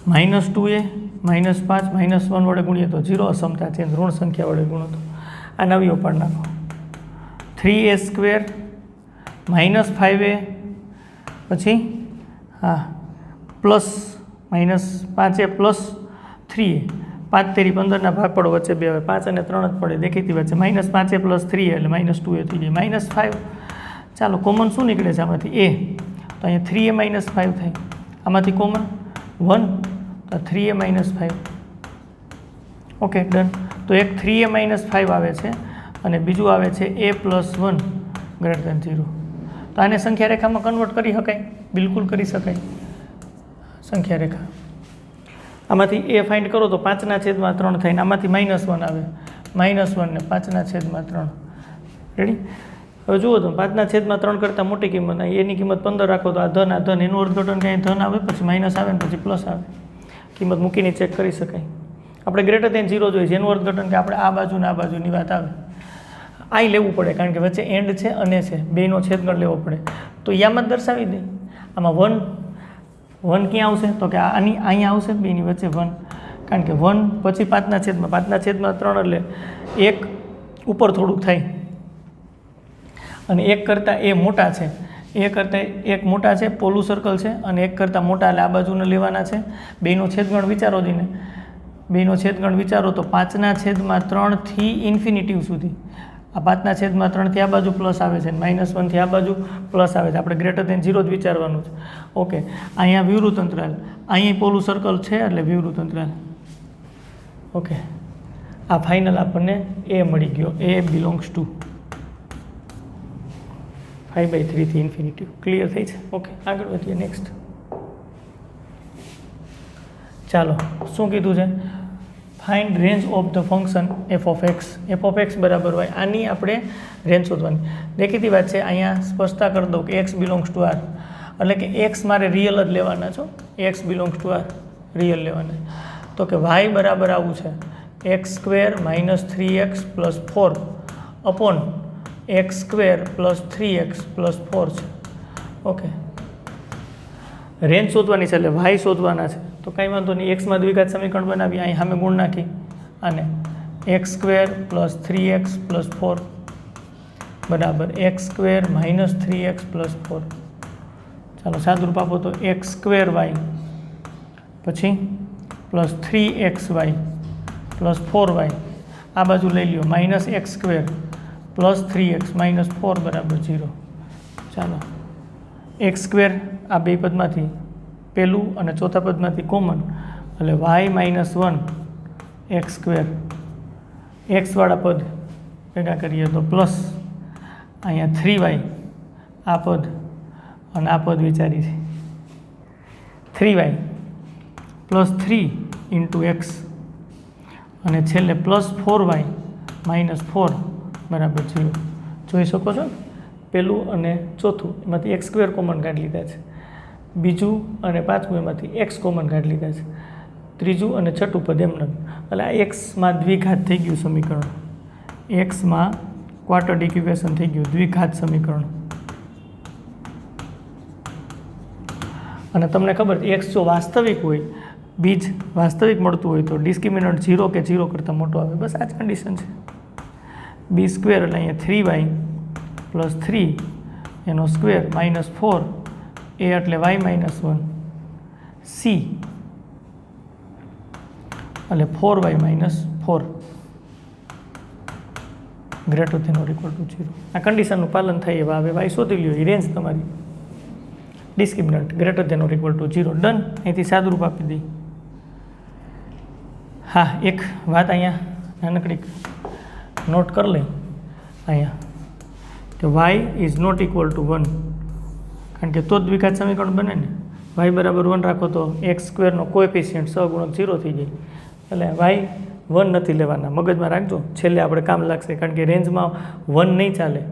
-2a -5 -1 વડે ગુણીએ તો 0 અસમતા છે ઋણ સંખ્યા વડે ગુણો તો આ નવી પાડી નાખો 3a² -5a પછી હા પ્લસ -5a + 3a 5 તેરી 15 ભાગ પડો વચ્ચે 2 આવે 5 અને 3 જ પડે દેખીતી વચ્ચે -5a + 3a એટલે -2a થઈ જાય -5 ચાલો કોમન શું નીકળે છે આમાંથી a તો અહીંયા 3a - 5 થાય આમાંથી કોમન 1 તો 3a - 5 ઓકે ડન તો એક 3a - 5 આવે છે અને બીજું આવે છે a + 1 > 0. તો આને સંખ્યા રેખામાં કન્વર્ટ કરી શકાય, બિલકુલ કરી શકાય. સંખ્યા રેખા આમાંથી a ફાઇન્ડ કરો તો 5/3 થાય ને આમાંથી -1 આવે, -1 ને 5/3. રેડી? હવે જુઓ તો 5/3 કરતાં મોટી કિંમત, એની કિંમત 15 રાખો તો આ ધન એનું અર્થઘટન કંઈ ધન આવે, પછી માઇનસ આવે ને પછી પ્લસ આવે. કિંમત મૂકીને ચેક કરી શકાય. આપણે >0 જોઈએ, જેનું અર્થઘટન કે આપણે આ બાજુ ને આ બાજુની વાત આવે. અહીં લેવું પડે કારણ કે વચ્ચે એન્ડ છે અને છે, બેનો છેદગણ લેવો પડે. તો યામાં જ દર્શાવી દે. આમાં 1 ક્યાં આવશે તો કે અહીંયા આવશે, બેની વચ્ચે 1, કારણ કે 1 પછી 5/3 એટલે 1 ઉપર થોડુંક થાય અને 1 કરતાં એ મોટા છે, એ કરતાં 1 મોટા છે, પોલું સર્કલ છે અને 1 કરતાં મોટા એટલે આ બાજુને લેવાના છે. બેનો છેદગણ વિચારો જઈને, બેનો છેદગણ વિચારો તો 5/3 થી ઇન્ફિનિટી સુધી. આ 5/3 થી આ બાજુ પ્લસ આવે છે, -1 થી આ બાજુ પ્લસ આવે છે. આપણે >0 જ વિચારવાનું છે. ઓકે, અહીંયા વિવૃત અંતરાલ, અહીંયા પોલું સર્કલ છે એટલે વિવૃત અંતરાલ. ઓકે, આ ફાઇનલ આપણને એ મળી ગયો. એ બિલોંગ્સ ટુ 5/3 થી ઇન્ફિનિટી. ક્લિયર થઈ છે? ઓકે, આગળ વધીએ. નેક્સ્ટ ચાલો, શું કીધું છે? Find range of the function f of x બરાબર હોય. આની આપણે રેન્જ શોધવાની. દેખીતી વાત છે, અહીંયા સ્પષ્ટતા કરી દઉં કે x બિલોંગ્સ ટુ r, એટલે કે x મારે રિયલ જ લેવાના છો. x belongs two r real લેવાના. તો કે y બરાબર આવું છે, x² - 3x + 4 upon x² + 3x + 4 છે. ઓકે, રેન્જ શોધવાની છે એટલે y શોધવાના છે. તો કંઈ વાંધો નહીં, એક્સમાં દ્વિઘાત સમીકરણ બનાવી, અહીં સામે ગુણ નાખી અને x² + 3x + 4 બરાબર x² - 3x + 4. ચાલો સાદુરૂપ આપો તો x²y પછી + 3xy + 4y, આ બાજુ લઈ લ્યો -x² + 3x - 4 બરાબર 0. ચાલો, x² આ બે પદમાંથી પહેલું અને ચોથા પદમાંથી કોમન એટલે y - 1 x², એક્સવાળા પદ ભેગા કરીએ તો પ્લસ અહીંયા 3y આ પદ અને આ પદ વિચારી છે 3y + 3 × x અને છેલ્લે +4y - 4 બરાબર 0. જોઈ શકો છો, પહેલું અને ચોથું એમાંથી x² કોમન કાઢી લીધા છે, બીજું અને પાંચમું એમાંથી x કોમન કાઢી લીધા છે, ત્રીજું અને છઠ્ઠું પદ એમને. એટલે આ એક્સમાં દ્વિઘાત થઈ ગયું સમીકરણ, એક્સમાં ક્વાડ્રેટિક ઇક્વેશન થઈ ગયું, દ્વિઘાત સમીકરણ. અને તમને ખબર છે, એક્સ જો વાસ્તવિક હોય, બીજ વાસ્તવિક મળતું હોય તો ડિસ્ક્રિમિનન્ટ 0 કે 0 કરતાં મોટો આવે. બસ આ જ કન્ડિશન છે. b² એટલે અહીંયા 3y + 3 એનો સ્ક્વેર -4 a એટલે y - 1 c એટલે 4y - 4 greater than or equal to 0. આ કન્ડિશનનું પાલન થાય એવા હવે y શોધી લ્યો, એ રેન્જ તમારી discriminant greater than or equal to 0. Done. અહીંથી સાદુરૂપ આપી દઈ. હા, એક વાત અહીંયા નાનકડી નોટ કરી લઈ અહીંયા કે y is not equal to 1, કારણ કે તો જ દ્વિઘાત સમીકરણ બને ને. y બરાબર 1 રાખો તો x² નો કોએફિશિયન્ટ સહગુણક 0 થઈ જાય, એટલે y 1 નથી લેવાના. મગજમાં રાખજો, છેલ્લે આપણે કામ લાગશે, કારણ કે રેન્જમાં 1 નહીં ચાલે.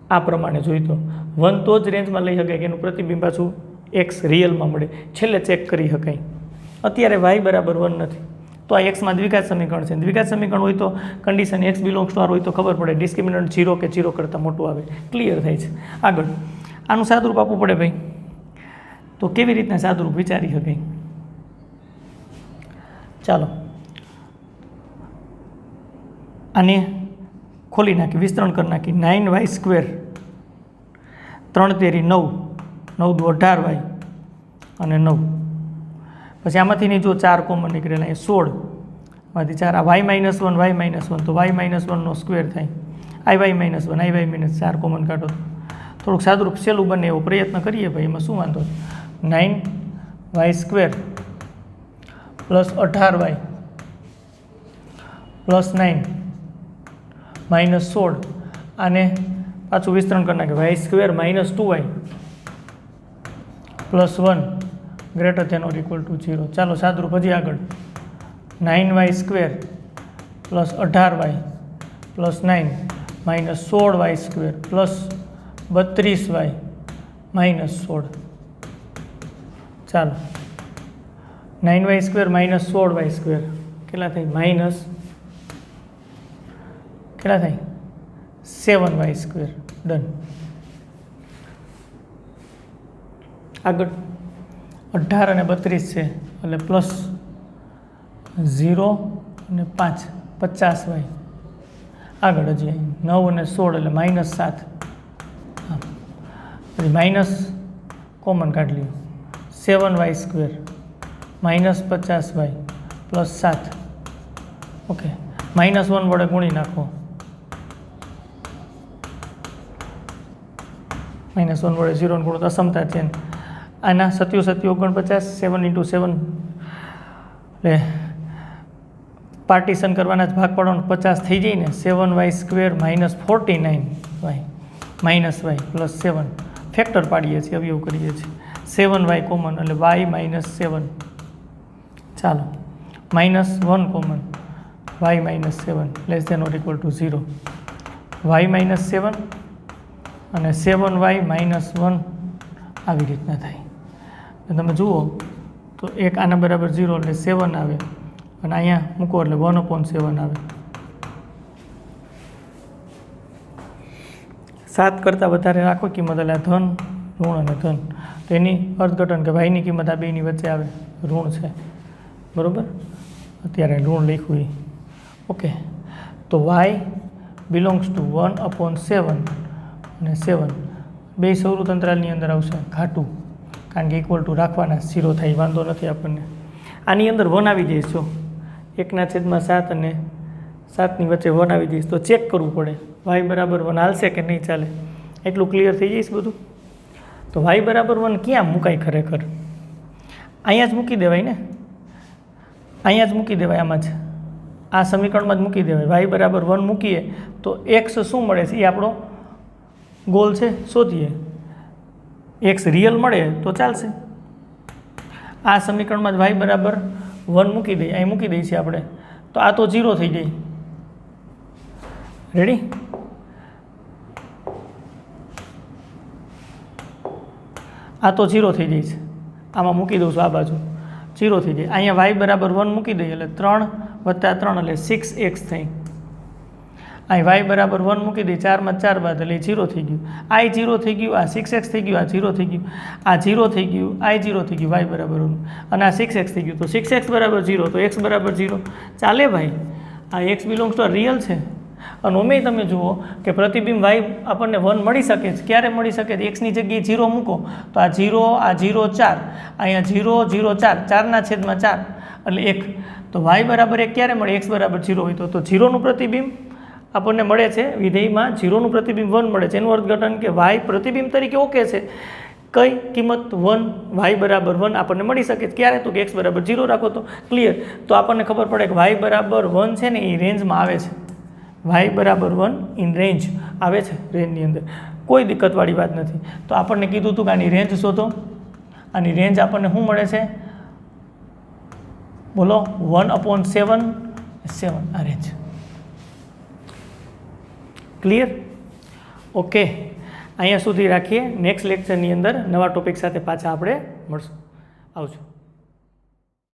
આ પ્રમાણે જોઈતો 1 તો જ રેન્જમાં લઈ શકાય કે એનું પ્રતિબિંબ પાછું x રિયલમાં મળે, છેલ્લે ચેક કરી શકાય. અત્યારે y બરાબર 1 નથી, તો આ એક્સમાં દ્વિઘાત સમીકરણ છે. દ્વિઘાત સમીકરણ હોય તો condition x belongs two r હોય તો ખબર પડે ડિસ્ક્રિમિનન્ટ 0 કે 0 કરતાં મોટું આવે. ક્લિયર થાય છે. આગળ આનું સાદુરૂપ આપવું પડે ભાઈ, તો કેવી રીતના સાદુરૂપ વિચારી શકાય? ચાલો આને ખોલી નાખી, વિસ્તરણ કરી નાખી. 9y² 3 તેરી 9, 9 દુ 18y અને 9. પછી આમાંથી નહીં જો 4 કોમન નીકળેલા, એ 16 માંથી 4 આ y - 1 તો y - 1 નો સ્ક્વેર થાય, iy - 1 iy - 4 કોમન કાઢો. થોડુંક સાદુરૂપ સહેલું બને એવો પ્રયત્ન કરીએ ભાઈ, એમાં શું વાંધો? 9y² + 18y + 9 -16 આને પાછું વિસ્તરણ કરી નાખે y square -2y +1 greater than or equal to 0. ચાલો સાદરૂપ હજી આગળ 9y square +18y +9 -16y square +32y -16. ચાલો 9y સ્ક્વેર -16y સ્ક્વેર કેટલા થાય માઇનસ કેટલા થાય 7y સ્ક્વેર. ડન. આગળ 18 અને 32 છે એટલે +0 અને 5 50y. આગળ હજી 9 અને 16 એટલે -7. હા પછી માઇનસ કોમન કાઢી લ્યો 7y સ્ક્વેર -50y +7. ઓકે -1 વડે ગુણી નાખો -1 વડે 0 ગુણો તો અસમતા છે આના 77 49 7 × 7 એટલે પાર્ટીશન કરવાના જ ભાગ પાડવાનો 50 થઈ જાય ને 7y square -49y -y +7 factor પાડીએ છીએ અવયવ કરીએ છીએ 7y કોમન એટલે y -7. ચાલો -1 common y -7 less than or equal to 0 y -7 અને 7y -1 આવી રીતના થાય. તમે જુઓ તો એક આના બરાબર 0 એટલે 7 આવે અને અહીંયા મૂકો એટલે 1/7 આવે. 7 કરતાં વધારે રાખો કિંમત એટલે ધન ઋણ અને ધન તો એની અર્થઘટન કે ભાઈની કિંમત આ બેની વચ્ચે આવે ઋણ છે બરાબર. અત્યારે ઋણ લખ્યું એ ઓકે. તો y બિલોંગ્સ ટુ 1/7 અને 7 બે સૌરત અંતરાલની અંદર આવશે ઘાટું કારણ કે ઇક્વલ ટુ રાખવાના 0 થાય વાંધો નથી આપણને. આની અંદર 1 આવી જઈશ જો 1/7 અને 7ની વચ્ચે 1 આવી જઈશ તો ચેક કરવું પડે y બરાબર 1 હાલશે કે નહીં ચાલે. એટલું ક્લિયર થઈ જઈશ બધું. તો y બરાબર 1 ક્યાં મુકાય ખરેખર અહીંયા જ મૂકી દેવાય ને અહીંયા જ મૂકી દેવાય આમાં જ આ સમીકરણમાં જ મૂકી દેવાય. y બરાબર 1 મૂકીએ તો x શું મળે છે એ આપણો ગોલ છે શોધીએ. x રિયલ મળે તો ચાલશે. આ સમીકરણમાં જ y બરાબર 1 મૂકી દઈએ અહીં મૂકી દઈએ છીએ આપણે તો આ તો 0 થઈ જાય. રેડી. આ તો 0 થઈ જાય છે આમાં મૂકી દઉં છું આ બાજુ 0 થઈ જાય. અહીંયા y બરાબર 1 મૂકી દઈએ એટલે 3 + 3 એટલે 6x થઈ. અહીં y બરાબર 1 મૂકી દઈએ 4 માં 4 બાદ એટલે 0 થઈ ગયું. આ 0 થઈ ગયું આ 6x થઈ ગયું આ 0 થઈ ગયું આ 0 થઈ ગયું આ 0 થઈ ગયું y બરાબર 1 અને આ 6x થઈ ગયું તો 6x બરાબર 0 તો x બરાબર 0 ચાલે ભાઈ. આ x બિલોંગ્સ ટુ રિયલ છે અને ઓમે તમે જુઓ કે પ્રતિબિંબ y આપણને 1 મળી શકે છે. ક્યારે મળી શકે છે xની જગ્યાએ 0 મૂકો તો આ 0 4 અહીંયા 0 0 4 4/4 એટલે 1 તો y બરાબર 1 ક્યારે મળે x બરાબર 0 હોય તો 0નું પ્રતિબિંબ આપણને મળે છે વિધેયમાં 0નું પ્રતિબિંબ 1 મળે છે. એનું અર્થઘટન કે y પ્રતિબિંબ તરીકે ઓકે છે. કઈ કિંમત 1 y બરાબર 1 આપણને મળી શકે છે ક્યારે તો કે x બરાબર 0 રાખો તો ક્લિયર. તો આપણને ખબર પડે કે y બરાબર 1 છે ને એ રેન્જમાં આવે છે. y બરાબર 1 ઇન રેન્જ આવે છે રેન્જની અંદર કોઈ દિક્કતવાળી વાત નથી. તો આપણને કીધું હતું કે આની રેન્જ શોધો. આની રેન્જ આપણને શું મળે છે બોલો 1/7 આ રેન્જ. Clear okay. અહીંયા સુધી રાખીએ. નેક્સ્ટ લેક્ચરની અંદર નવા ટોપિક સાથે પાછા આપણે મળશું. આવજો.